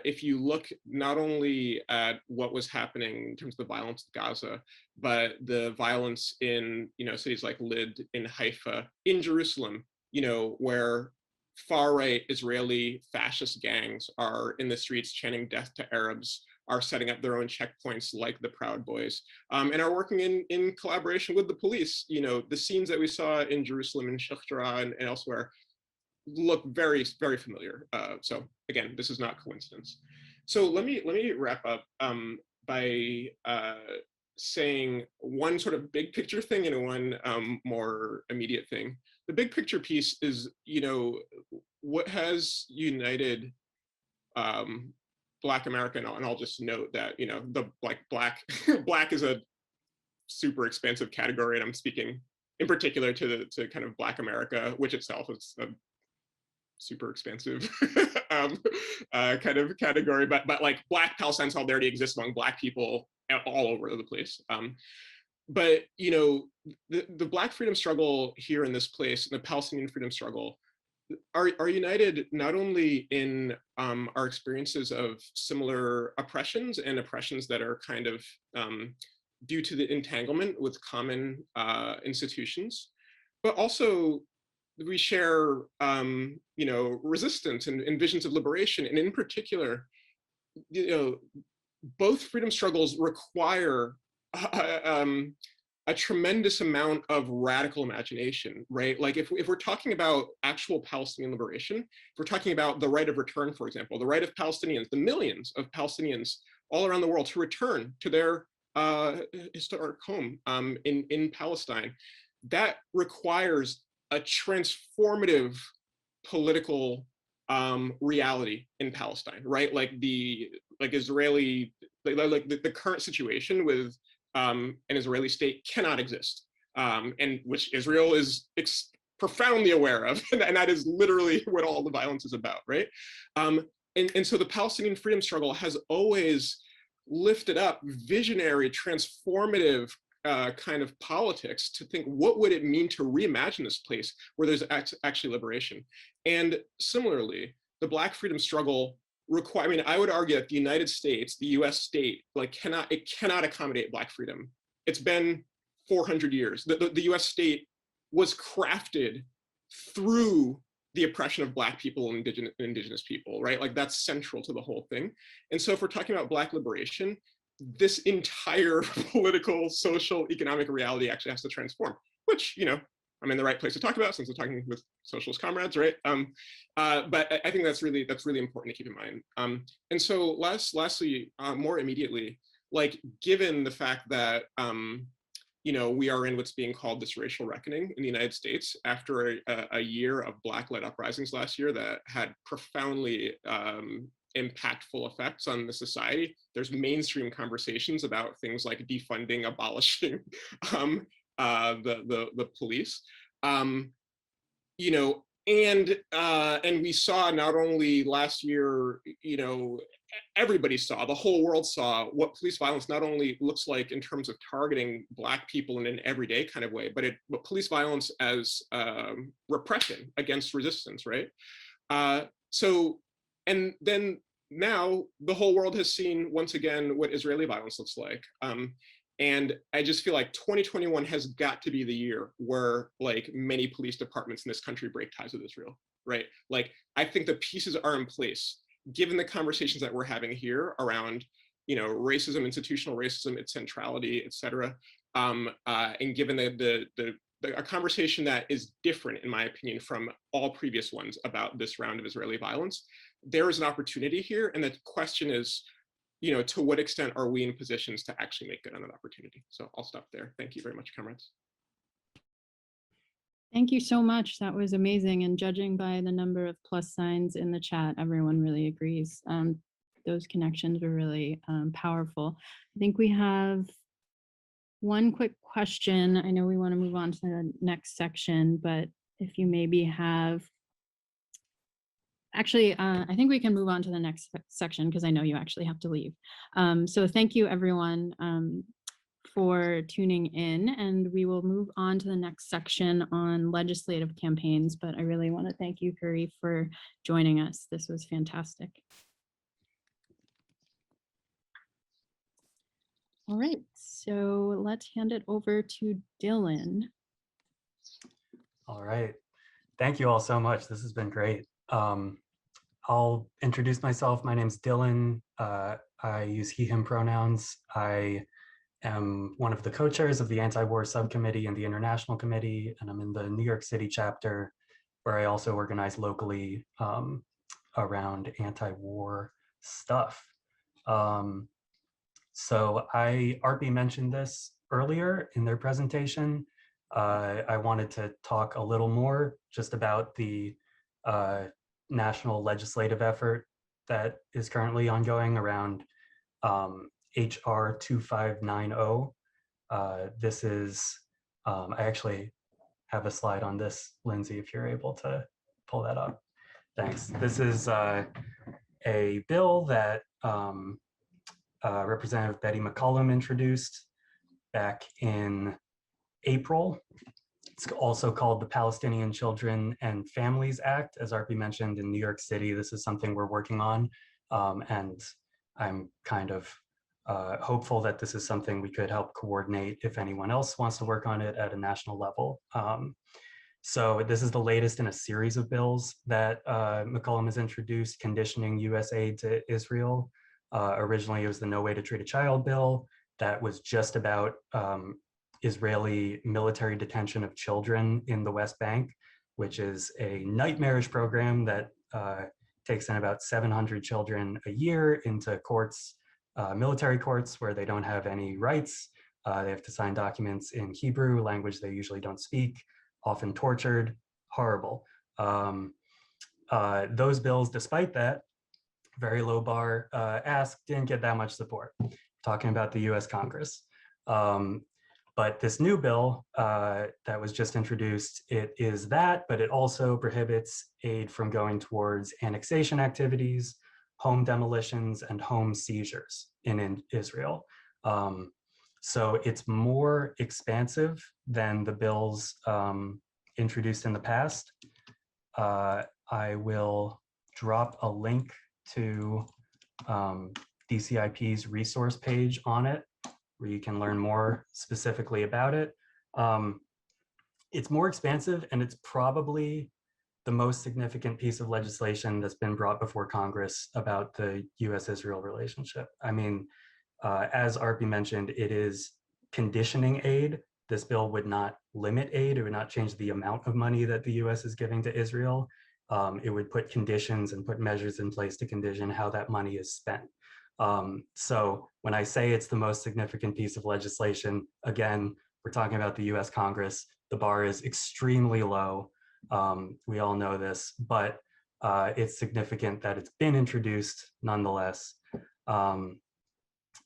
If you look not only at what was happening in terms of the violence in Gaza, but the violence in cities like Lid, in Haifa, in Jerusalem, where far-right Israeli fascist gangs are in the streets chanting death to Arabs, are setting up their own checkpoints like the Proud Boys, and are working in collaboration with the police. The scenes that we saw in Jerusalem and Sheikh Jarrah and elsewhere look very, very familiar. So again, this is not coincidence. So let me wrap up by saying one sort of big picture thing and one more immediate thing. The big picture piece is, what has united Black America, and I'll just note that, the black is a super expansive category, and I'm speaking in particular to kind of Black America, which itself is a super expansive kind of category, but like Black Palestine solidarity exists among Black people all over the place. But the Black freedom struggle here in this place, the Palestinian freedom struggle, are united not only in our experiences of similar oppressions and oppressions that are kind of due to the entanglement with common institutions, but also we share resistance and visions of liberation. And in particular, both freedom struggles require a tremendous amount of radical imagination, right? Like if we're talking about actual Palestinian liberation, if we're talking about the right of return, for example, the right of Palestinians, the millions of Palestinians all around the world to return to their historic home in Palestine, that requires a transformative political reality in Palestine, right? Like Israeli, the current situation with an Israeli state cannot exist, and which Israel is profoundly aware of, and that is literally what all the violence is about, right? And so the Palestinian freedom struggle has always lifted up visionary, transformative kind of politics to think, what would it mean to reimagine this place where there's actually liberation? And similarly, the Black freedom struggle I would argue that the United States, the US state, cannot accommodate Black freedom. It's been 400 years. The US state was crafted through the oppression of Black people and indigenous people, right? Like that's central to the whole thing. And so if we're talking about Black liberation, this entire political, social, economic reality actually has to transform, which, I'm in the right place to talk about since I'm talking with socialist comrades, right? But I think that's really important to keep in mind. And so lastly, more immediately, given the fact that we are in what's being called this racial reckoning in the United States after a year of Black-led uprisings last year that had profoundly impactful effects on the society. There's mainstream conversations about things like defunding, abolishing the police, and we saw not only last year, everybody saw, the whole world saw what police violence not only looks like in terms of targeting Black people in an everyday kind of way, but police violence as repression against resistance, right? So, and then now the whole world has seen once again what Israeli violence looks like. And I just feel like 2021 has got to be the year where many police departments in this country break ties with Israel, right? I think the pieces are in place, given the conversations that we're having here around, racism, institutional racism, its centrality, et cetera. And given a conversation that is different, in my opinion, from all previous ones about this round of Israeli violence, there is an opportunity here. And the question is, to what extent are we in positions to actually make good on that opportunity? So I'll stop there. Thank you very much, comrades. Thank you so much. That was amazing. And judging by the number of plus signs in the chat, everyone really agrees. Those connections were really powerful. I think we have One quick question. I know we want to move on to the next section, but if you maybe have, actually, I think we can move on to the next section because I know you actually have to leave. So thank you everyone for tuning in, and we will move on to the next section on legislative campaigns, but I really want to thank you, Kari, for joining us. This was fantastic. All right, so let's hand it over to Dylan. All right. Thank you all so much. This has been great. I'll introduce myself. My name's Dylan. I use he, him pronouns. I am one of the co-chairs of the Anti-War Subcommittee in the International Committee, and I'm in the New York City chapter, where I also organize locally around anti-war stuff. So Arpi mentioned this earlier in their presentation. I wanted to talk a little more just about the national legislative effort that is currently ongoing around HR 2590. This is, I actually have a slide on this, Lindsay, if you're able to pull that up. Thanks. This is a bill that Representative Betty McCollum introduced back in April. It's also called the Palestinian Children and Families Act. As Arpi mentioned, in New York City, this is something we're working on. And I'm kind of hopeful that this is something we could help coordinate if anyone else wants to work on it at a national level. So this is the latest in a series of bills that McCollum has introduced, conditioning US aid to Israel. Originally, it was the No Way to Treat a Child bill that was just about Israeli military detention of children in the West Bank, which is a nightmarish program that takes in about 700 children a year into courts, military courts, where they don't have any rights. They have to sign documents in Hebrew, language they usually don't speak, often tortured, horrible. Those bills, despite that, very low bar ask, didn't get that much support, talking about the US Congress. But this new bill that was just introduced, it is that, but it also prohibits aid from going towards annexation activities, home demolitions, and home seizures in Israel. So it's more expansive than the bills introduced in the past. I will drop a link to DCIP's resource page on it, where you can learn more specifically about it. It's more expansive, and it's probably the most significant piece of legislation that's been brought before Congress about the US-Israel relationship. I mean, as Arpi mentioned, it is conditioning aid. This bill would not limit aid. It would not change the amount of money that the US is giving to Israel. It would put conditions and put measures in place to condition how that money is spent. So when I say it's the most significant piece of legislation, again, we're talking about the US Congress. The bar is extremely low. We all know this, but it's significant that it's been introduced nonetheless.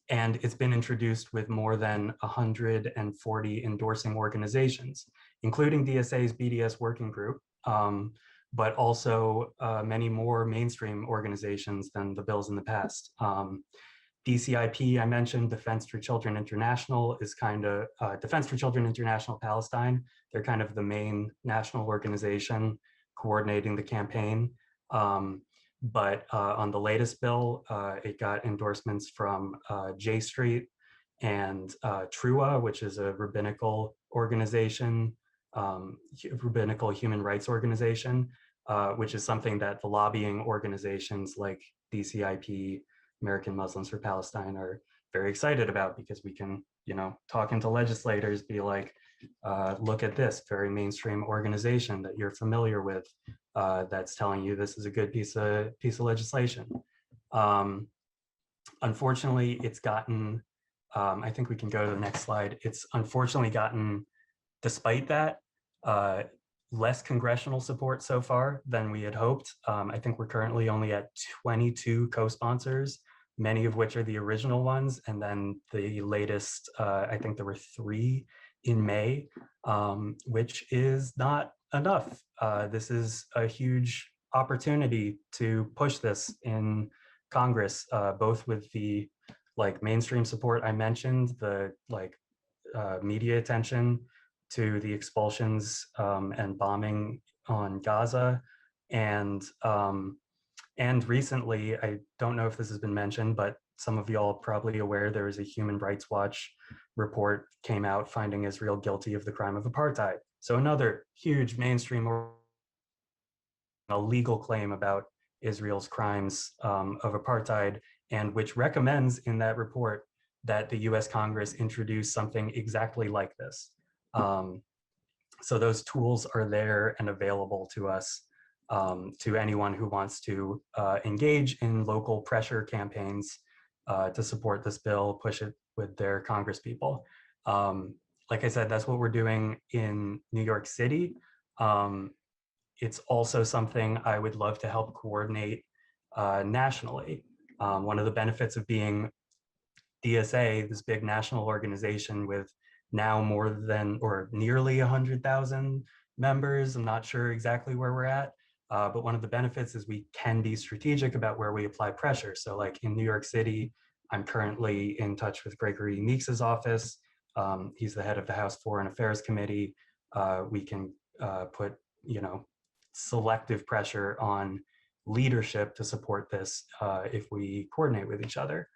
And it's been introduced with more than 140 endorsing organizations, including DSA's BDS working group, but also many more mainstream organizations than the bills in the past. DCIP, I mentioned, Defense for Children International is kind of, Defense for Children International Palestine. They're kind of the main national organization coordinating the campaign. But on the latest bill, it got endorsements from J Street and TRUA, which is a rabbinical organization, rabbinical human rights organization, which is something that the lobbying organizations like DCIP, American Muslims for Palestine, are very excited about, because we can, talking to legislators, be like, look at this very mainstream organization that you're familiar with, that's telling you this is a good piece of legislation. Unfortunately, it's gotten, I think we can go to the next slide. It's unfortunately gotten, despite that, less congressional support so far than we had hoped. I think we're currently only at 22 co-sponsors, many of which are the original ones. And then the latest, I think there were 3 in May, which is not enough. This is a huge opportunity to push this in Congress, both with the mainstream support I mentioned, the media attention to the expulsions and bombing on Gaza, and recently, I don't know if this has been mentioned, but some of y'all are probably aware there was a Human Rights Watch report came out finding Israel guilty of the crime of apartheid. So another huge mainstream or a legal claim about Israel's crimes of apartheid, and which recommends in that report that the US Congress introduce something exactly like this. So those tools are there and available to us, to anyone who wants to engage in local pressure campaigns to support this bill, push it with their congresspeople. Like I said, that's what we're doing in New York City. It's also something I would love to help coordinate nationally. One of the benefits of being DSA, this big national organization with now more than or nearly 100,000 members. I'm not sure exactly where we're at, but one of the benefits is we can be strategic about where we apply pressure. So like in New York City, I'm currently in touch with Gregory Meeks's office. He's the head of the House Foreign Affairs Committee. We can put, selective pressure on leadership to support this if we coordinate with each other.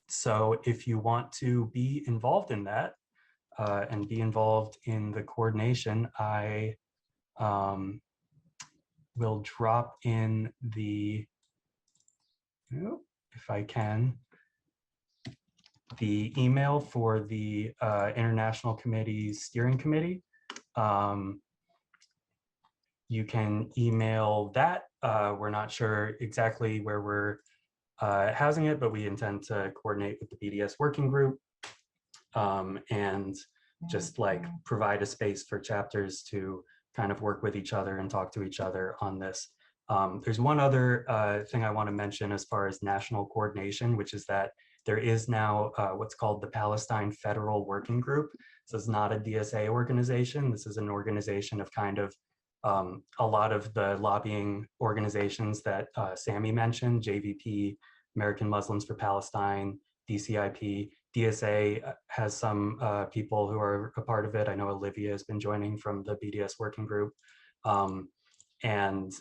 So if you want to be involved in that and be involved in the coordination, I will drop in the, if I can, the email for the International Committee Steering Committee. You can email that. We're not sure exactly where we're housing it, but we intend to coordinate with the BDS working group and just provide a space for chapters to kind of work with each other and talk to each other on this. There's one other thing I want to mention as far as national coordination, which is that there is now what's called the Palestine Federal Working Group. So it's not a DSA organization. This is an organization of kind of a lot of the lobbying organizations that Sammy mentioned, JVP, American Muslims for Palestine, DCIP. DSA has some people who are a part of it. I know Olivia has been joining from the BDS working group. And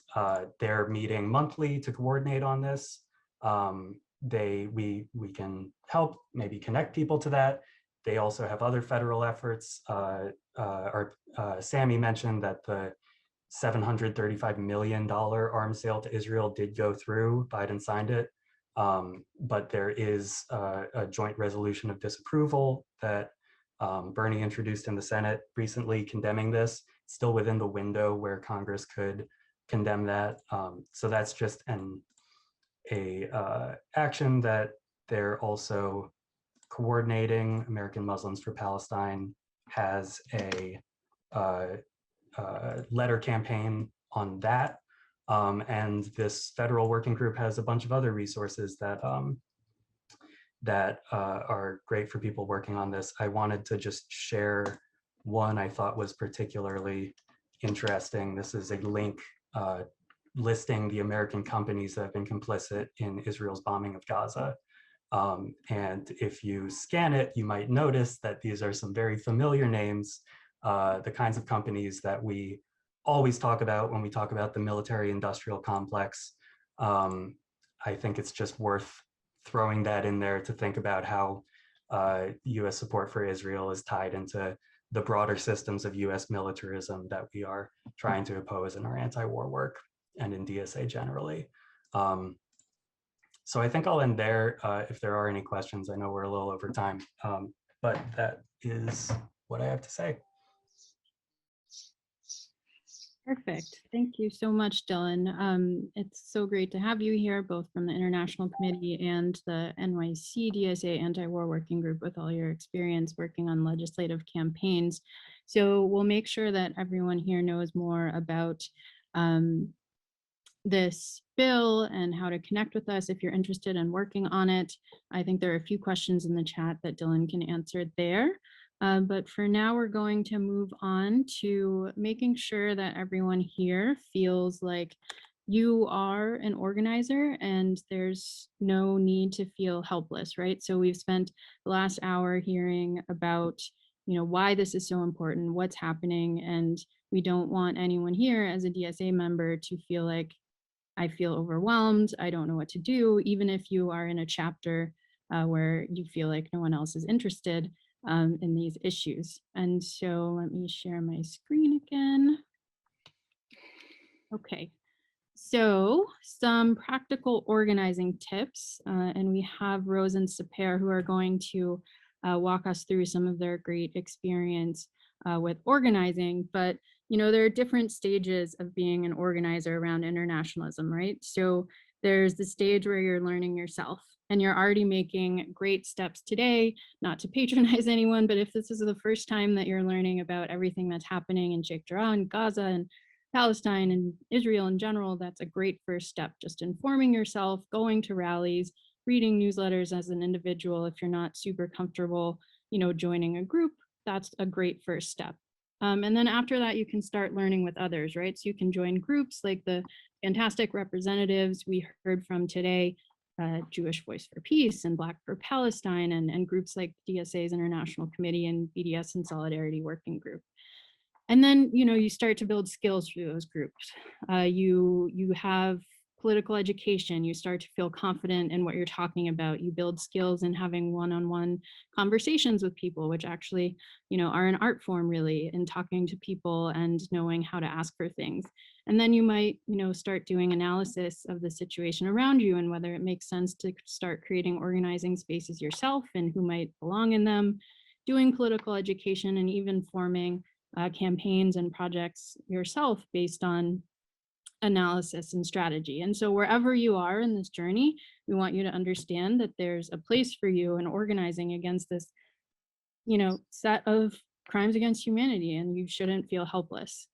they're meeting monthly to coordinate on this. We can help maybe connect people to that. They also have other federal efforts. Sammy mentioned that the $735 million arms sale to Israel did go through. Biden signed it. But there is a joint resolution of disapproval that Bernie introduced in the Senate recently condemning this, still within the window where Congress could condemn that. So that's just an action that they're also coordinating. American Muslims for Palestine has a letter campaign on that. And this federal working group has a bunch of other resources that are great for people working on this. I wanted to just share one I thought was particularly interesting. This is a link listing the American companies that have been complicit in Israel's bombing of Gaza. And if you scan it, you might notice that these are some very familiar names, the kinds of companies that we always talk about when we talk about the military industrial complex. I think it's just worth throwing that in there to think about how US support for Israel is tied into the broader systems of US militarism that we are trying to oppose in our anti-war work and in DSA generally. So I think I'll end there if there are any questions. I know we're a little over time, but that is what I have to say. Perfect. Thank you so much, Dylan. It's so great to have you here, both from the International Committee and the NYC DSA Anti-War Working Group, with all your experience working on legislative campaigns. So we'll make sure that everyone here knows more about this bill and how to connect with us if you're interested in working on it. I think there are a few questions in the chat that Dylan can answer there. But for now, we're going to move on to making sure that everyone here feels like you are an organizer and there's no need to feel helpless, right? So we've spent the last hour hearing about, why this is so important, what's happening, and we don't want anyone here as a DSA member to feel like, I feel overwhelmed, I don't know what to do, even if you are in a chapter where you feel like no one else is interested in these issues. And so let me share my screen again. Okay, so some practical organizing tips, and we have Rose and Saper who are going to walk us through some of their great experience with organizing, but there are different stages of being an organizer around internationalism, right? So there's the stage where you're learning yourself and you're already making great steps today, not to patronize anyone, but if this is the first time that you're learning about everything that's happening in Sheikh Jarrah and Gaza and Palestine and Israel in general, that's a great first step. Just informing yourself, going to rallies, reading newsletters as an individual. If you're not super comfortable, joining a group, that's a great first step. And then after that, you can start learning with others, right? So you can join groups like the fantastic representatives we heard from today, Jewish Voice for Peace and Black for Palestine, and groups like DSA's International Committee and BDS and Solidarity Working Group. And then, you start to build skills through those groups. You have political education, you start to feel confident in what you're talking about. You build skills in having one-on-one conversations with people, which actually, are an art form really, in talking to people and knowing how to ask for things. And then you might, start doing analysis of the situation around you and whether it makes sense to start creating organizing spaces yourself and who might belong in them, doing political education, and even forming campaigns and projects yourself based on analysis and strategy. And so wherever you are in this journey, we want you to understand that there's a place for you in organizing against this, set of crimes against humanity, and you shouldn't feel helpless.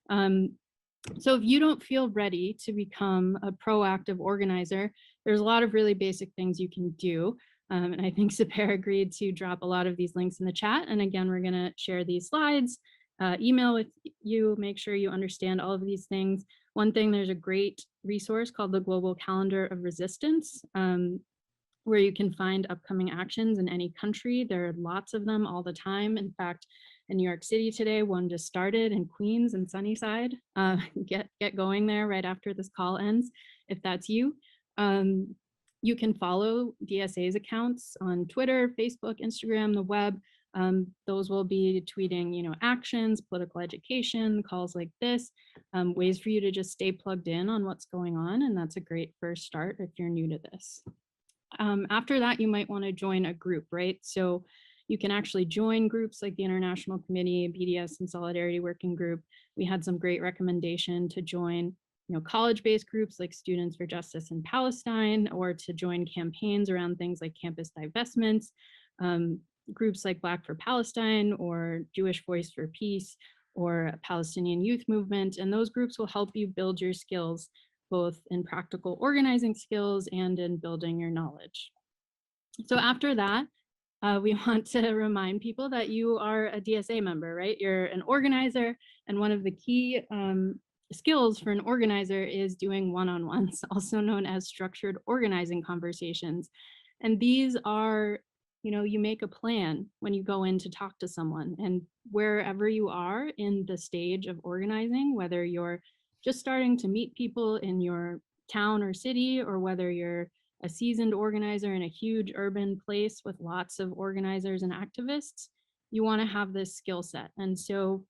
So if you don't feel ready to become a proactive organizer, there's a lot of really basic things you can do. And I think Saper agreed to drop a lot of these links in the chat. And again, we're gonna share these slides, email with you, make sure you understand all of these things. One thing, there's a great resource called the Global Calendar of Resistance, where you can find upcoming actions in any country. There are lots of them all the time. In fact, in New York City today, one just started in Queens and Sunnyside. Get going there right after this call ends, if that's you. You can follow DSA's accounts on Twitter, Facebook, Instagram, the web. Those will be tweeting, actions, political education, calls like this, ways for you to just stay plugged in on what's going on. And that's a great first start if you're new to this. After that, you might want to join a group, right? So you can actually join groups like the International Committee, BDS and Solidarity Working Group. We had some great recommendation to join college-based groups like Students for Justice in Palestine, or to join campaigns around things like campus divestments, groups like Black for Palestine or Jewish Voice for Peace or Palestinian Youth Movement. And those groups will help you build your skills, both in practical organizing skills and in building your knowledge. So after that, we want to remind people that you are a DSA member, right? You're an organizer, and one of the key skills for an organizer is doing one-on-ones, also known as structured organizing conversations. And these are, you make a plan when you go in to talk to someone, and wherever you are in the stage of organizing, whether you're just starting to meet people in your town or city, or whether you're a seasoned organizer in a huge urban place with lots of organizers and activists, you want to have this skill set. And so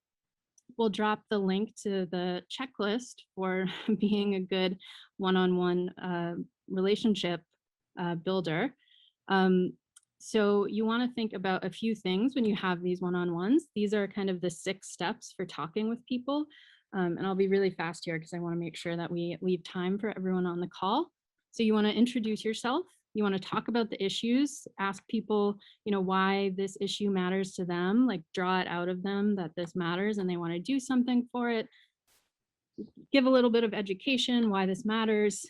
we'll drop the link to the checklist for being a good one-on-one relationship builder. So you want to think about a few things when you have these one-on-ones. These are kind of the 6 steps for talking with people. And I'll be really fast here because I want to make sure that we leave time for everyone on the call. So you want to introduce yourself. You want to talk about the issues, ask people, why this issue matters to them, like draw it out of them that this matters and they want to do something for it. give a little bit of education, why this matters,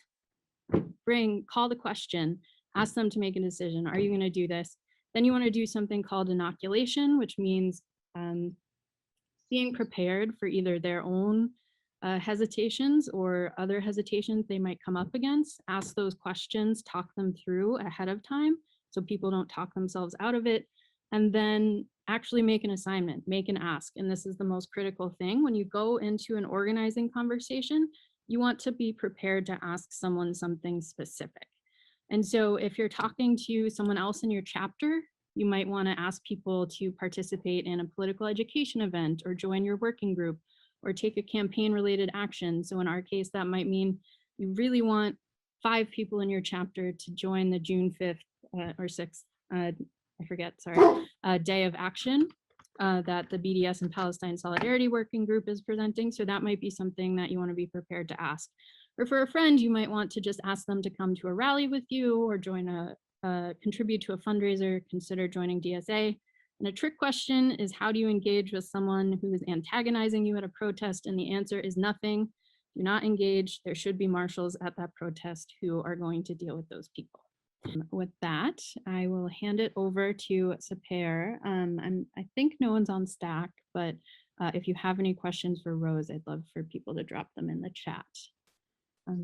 call the question, ask them to make a decision. Are you going to do this? Then you want to do something called inoculation, which means being prepared for either their own hesitations or other hesitations they might come up against. Ask those questions, talk them through ahead of time so people don't talk themselves out of it. And then actually make an assignment, make an ask. And this is the most critical thing. When you go into an organizing conversation, you want to be prepared to ask someone something specific. And so if you're talking to someone else in your chapter, you might want to ask people to participate in a political education event or join your working group or take a campaign related action. So in our case, that might mean you really want 5 people in your chapter to join the June 5th or 6th, I forget, sorry, day of action that the BDS and Palestine Solidarity Working Group is presenting. So that might be something that you want to be prepared to ask. Or for a friend, you might want to just ask them to come to a rally with you or join contribute to a fundraiser, consider joining DSA. And a trick question is, how do you engage with someone who is antagonizing you at a protest? And the answer is nothing. Do not engage. There should be marshals at that protest who are going to deal with those people. With that, I will hand it over to Saper. I think no one's on Stack, but if you have any questions for Rose, I'd love for people to drop them in the chat.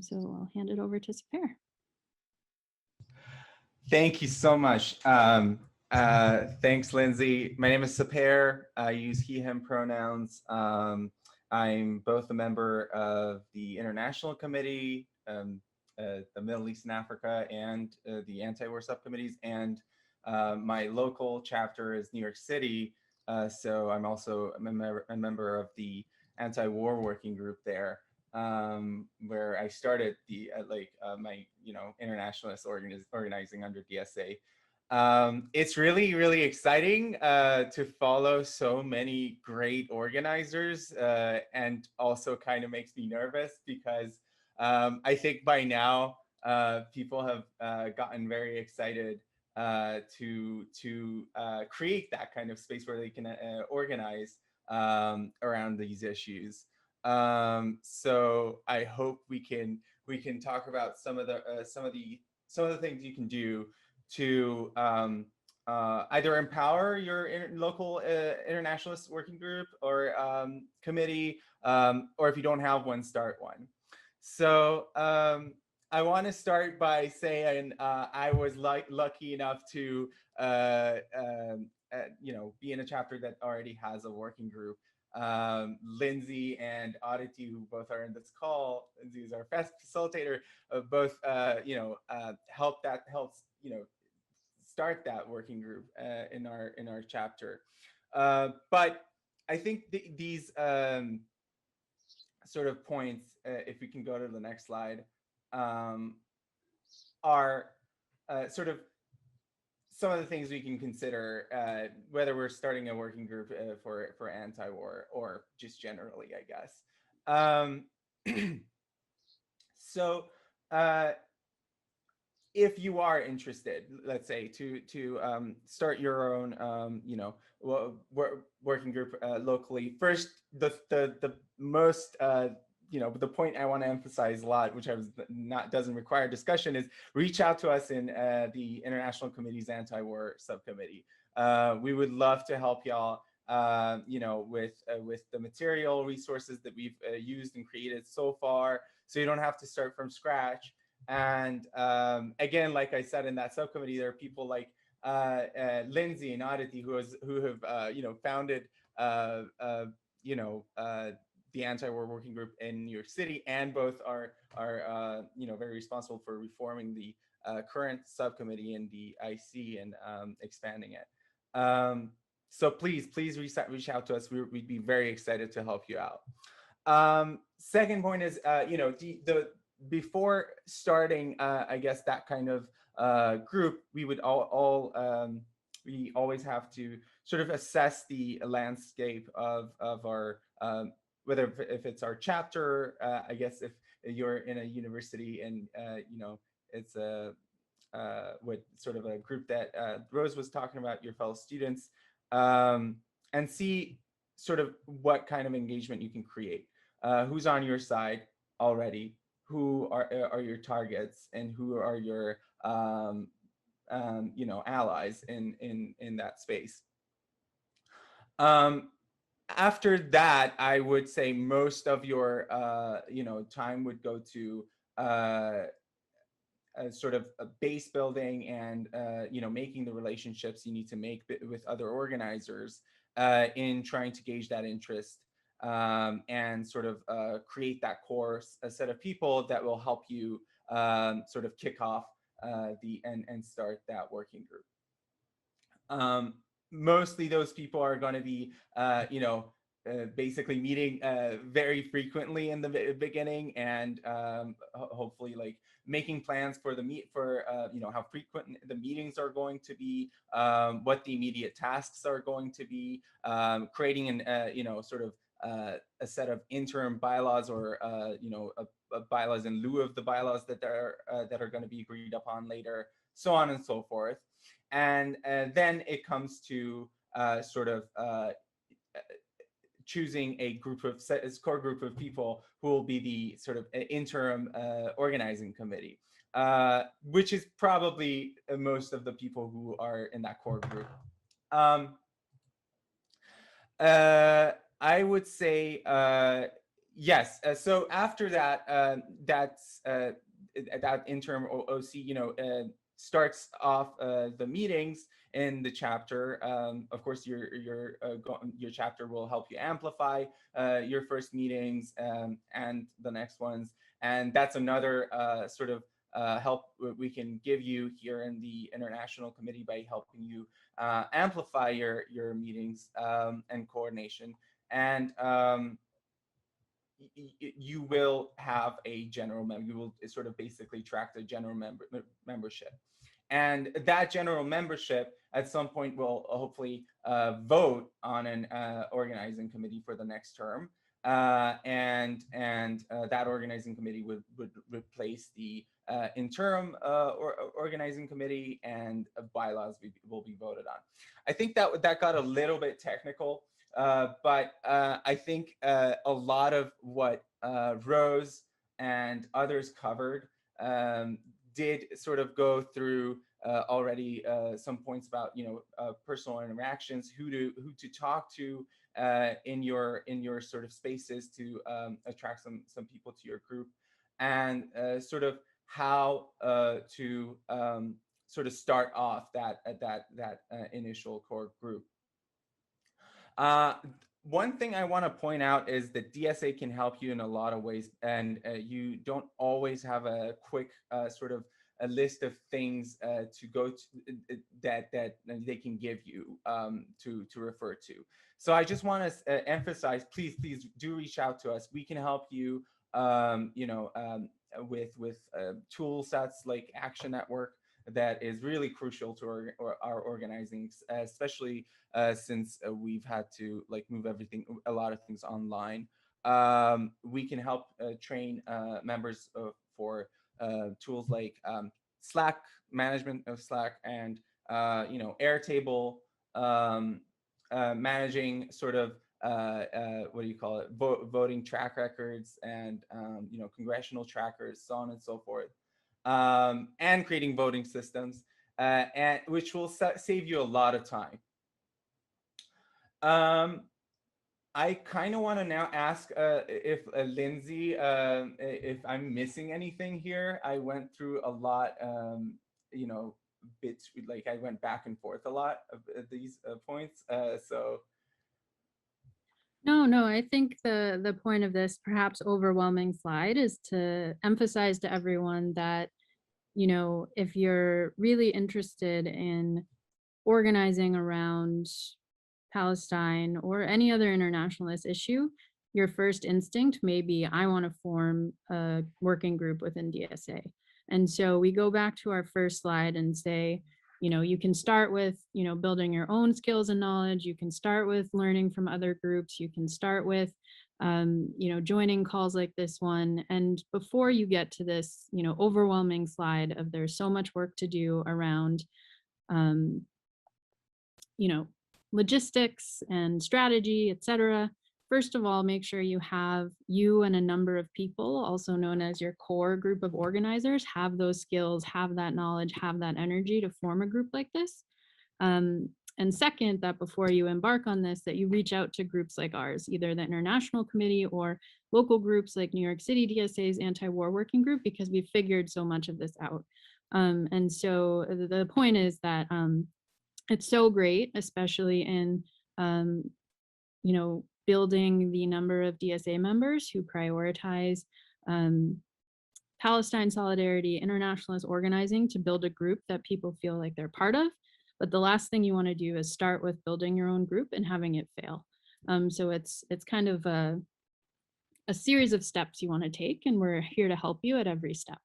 So I'll hand it over to Saper. Thank you so much. Thanks, Lindsay. My name is Saper. I use he, him pronouns. I'm both a member of the International Committee, the Middle East and Africa, and the anti-war subcommittees. And my local chapter is New York City. So I'm also a member of the anti-war working group there. Where I started the my internationalist organizing under DSA. It's really, really exciting to follow so many great organizers, and also kind of makes me nervous because I think by now people have gotten very excited to create that kind of space where they can organize around these issues. So I hope we can talk about some of the things you can do to either empower your local internationalist working group or committee, or if you don't have one, start one. So I want to start by saying I was lucky enough to be in a chapter that already has a working group. Lindsay and Aditi, who both are in this call, Lindsay is our facilitator, both helps start that working group in our chapter. But I think these sort of points, if we can go to the next slide, are sort of some of the things we can consider, whether we're starting a working group for anti-war or just generally, I guess. So if you are interested, let's say, to start your own, working group locally, first, the most the point I want to emphasize a lot, which doesn't require discussion, is reach out to us in the International Committee's anti-war subcommittee. We would love to help y'all, with the material resources that we've used and created so far, so you don't have to start from scratch. And again, like I said, in that subcommittee, there are people like Lindsay and Aditi who have founded the anti-war working group in New York City, and both are very responsible for reforming the current subcommittee in the IC and expanding it. So please reach out to us. We'd be very excited to help you out. Second point is, before starting, I guess, that kind of group, we would we always have to sort of assess the landscape of our whether if it's our chapter, I guess if you're in a university and it's what sort of a group that Rose was talking about, your fellow students, and see sort of what kind of engagement you can create. who's on your side already, who are your targets, and who are your allies in that space. After that, I would say most of your time would go to sort of base building and making the relationships you need to make with other organizers in trying to gauge that interest and sort of create that core a set of people that will help you sort of kick off and start that working group. Mostly those people are going to be basically meeting very frequently in the beginning, and hopefully like making plans for how frequent the meetings are going to be, what the immediate tasks are going to be, creating an sort of a set of interim bylaws or bylaws in lieu of the bylaws that are going to be agreed upon later, so on and so forth. And then it comes to sort of choosing a core group of people who will be the sort of interim organizing committee, which is probably most of the people who are in that core group. I would say yes. So after that, that interim OC, starts off the meetings in the chapter. Of course, your chapter will help you amplify your first meetings and the next ones, and that's another sort of help we can give you here in the International Committee by helping you amplify your meetings and coordination. And you will have a general member. You will sort of basically track the general membership. And that general membership at some point will hopefully vote on an organizing committee for the next term. And that organizing committee would replace the interim organizing committee, and bylaws will be voted on. I think that got a little bit technical, but I think a lot of what Rose and others covered did sort of go through already some points about personal interactions, who to talk to in your sort of spaces to attract some people to your group, and sort of how to sort of start off that initial core group. One thing I want to point out is that DSA can help you in a lot of ways, and you don't always have a quick sort of a list of things to go to that they can give you to refer to. So I just want to emphasize, please do reach out to us. We can help you, with tool sets like Action Network that is really crucial to our organizing, especially since we've had to move a lot of things online. We can help train members for tools like Slack, management of Slack, and Airtable, managing sort of what do you call it, voting track records, and congressional trackers, so on and so forth, and creating voting systems, and which will save you a lot of time. I kind of want to now ask if Lindsay, if I'm missing anything here. I went through a lot, bits, like I went back and forth a lot of these points. So. No, I think the point of this perhaps overwhelming slide is to emphasize to everyone that, if you're really interested in organizing around Palestine or any other internationalist issue, your first instinct may be, I want to form a working group within DSA. And so we go back to our first slide and say, you can start with, building your own skills and knowledge. You can start with learning from other groups. You can start with, joining calls like this one. And before you get to this, overwhelming slide of there's so much work to do around, logistics and strategy, etc., first of all, make sure you and a number of people, also known as your core group of organizers, have those skills, have that knowledge, have that energy to form a group like this. And second, that before you embark on this, that you reach out to groups like ours, either the International Committee or local groups like New York City DSA's Anti-War Working Group, because we've figured so much of this out. And so the point is that it's so great, especially in, building the number of DSA members who prioritize Palestine solidarity, internationalist organizing, to build a group that people feel like they're part of. But the last thing you want to do is start with building your own group and having it fail. So it's kind of a series of steps you want to take, and we're here to help you at every step.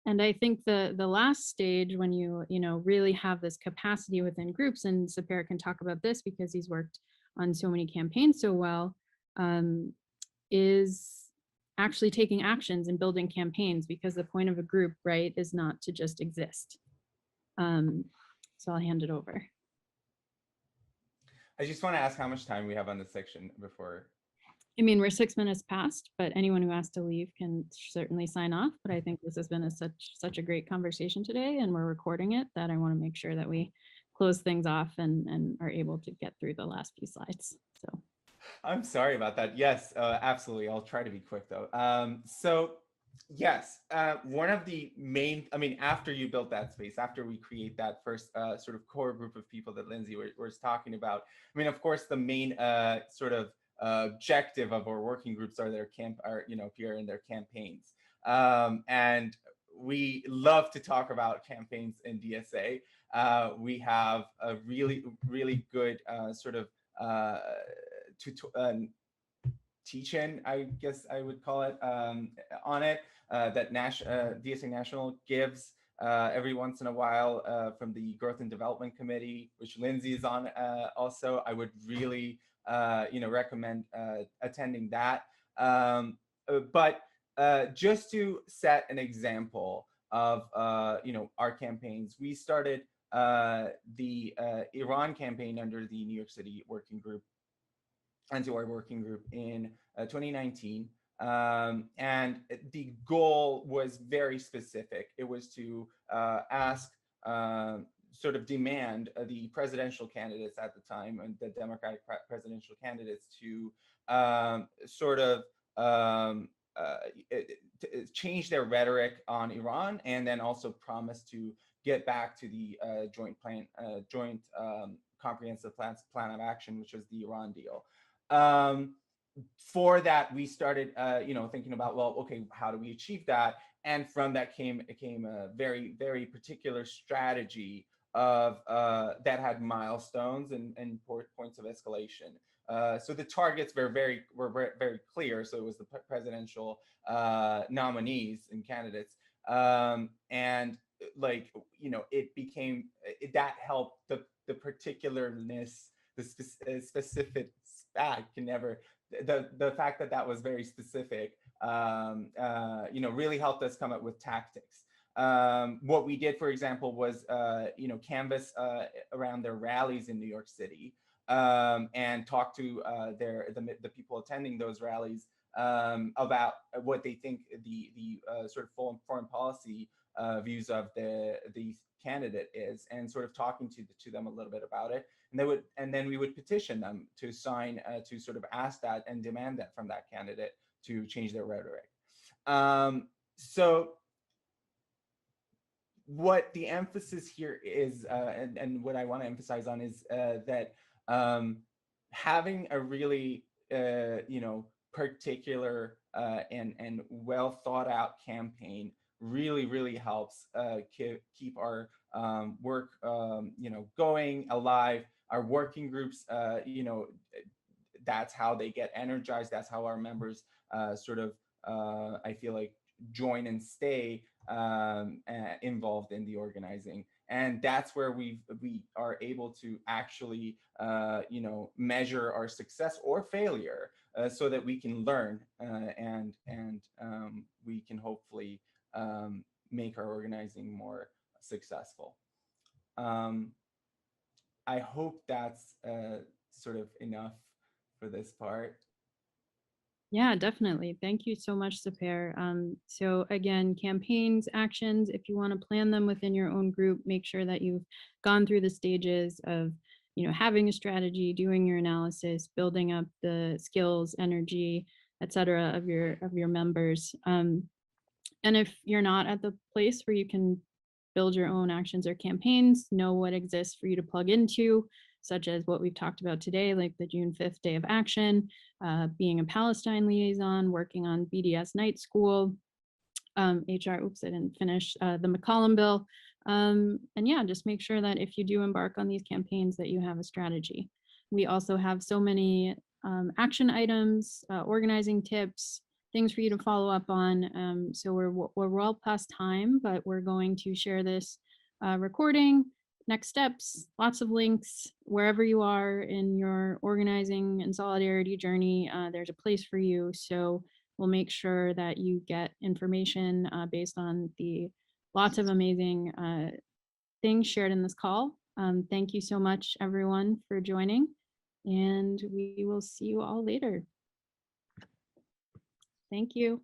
And I think the last stage, when you really have this capacity within groups, and Sapir can talk about this because he's worked on so many campaigns so well, is actually taking actions and building campaigns, because the point of a group, right, is not to just exist. So I'll hand it over. I just want to ask how much time we have on this section before. I mean, we're 6 minutes past, but anyone who has to leave can certainly sign off. But I think this has been such a great conversation today, and we're recording it, that I want to make sure that we close things off and are able to get through the last few slides. So I'm sorry about that. Yes, absolutely. I'll try to be quick though. So yes, one of the main, after you built that space, after we create that first sort of core group of people that Lindsay was talking about, of course, the main sort of objective of our working groups are appear in their campaigns. And we love to talk about campaigns in DSA. We have a really, really good sort of teach-in, I guess I would call it, on it, that DSA National gives every once in a while from the Growth and Development Committee, which Lindsay is on also. I would really recommend attending that. But just to set an example of our campaigns, we started the Iran campaign under the New York City working group, anti-war working group, in 2019. And the goal was very specific. It was to ask, sort of demand the presidential candidates at the time, and the Democratic presidential candidates, to sort of change their rhetoric on Iran, and then also promise to get back to the joint comprehensive plan of action, which was the Iran deal. For that, we started, thinking about, well, okay, how do we achieve that? And from that came a very, very particular strategy of that had milestones and points of escalation. So the targets were very clear. So it was the presidential nominees and candidates, and it became that helped the particularness, the specific. I can never. The fact that was very specific, really helped us come up with tactics. What we did, for example, was canvass around their rallies in New York City, and talk to the people attending those rallies about what they think the sort of foreign policy views of the candidate is, and sort of talking to them a little bit about it. And then we would petition them to sign, to sort of ask that and demand that from that candidate to change their rhetoric. So what the emphasis here is, and what I want to emphasize on, is that having a really particular and well thought out campaign really helps keep our work going, alive. Our working groups, that's how they get energized. That's how our members sort of, I feel like, join and stay involved in the organizing. And that's where we are able to actually measure our success or failure, so that we can learn, and we can hopefully make our organizing more successful. I hope that's sort of enough for this part. Yeah, definitely. Thank you so much, Saper. So again, campaigns, actions, if you want to plan them within your own group, make sure that you've gone through the stages of, having a strategy, doing your analysis, building up the skills, energy, etc. of your members. And if you're not at the place where you can build your own actions or campaigns, know what exists for you to plug into, such as what we've talked about today, like the June 5th Day of Action, being a Palestine liaison, working on BDS Night School, HR, oops, I didn't finish, the McCollum Bill. And yeah, just make sure that if you do embark on these campaigns that you have a strategy. We also have so many action items, organizing tips, things for you to follow up on. So we're well past time, but we're going to share this recording, next steps, lots of links, wherever you are in your organizing and solidarity journey, there's a place for you. So we'll make sure that you get information based on the lots of amazing things shared in this call. Thank you so much, everyone, for joining, and we will see you all later. Thank you.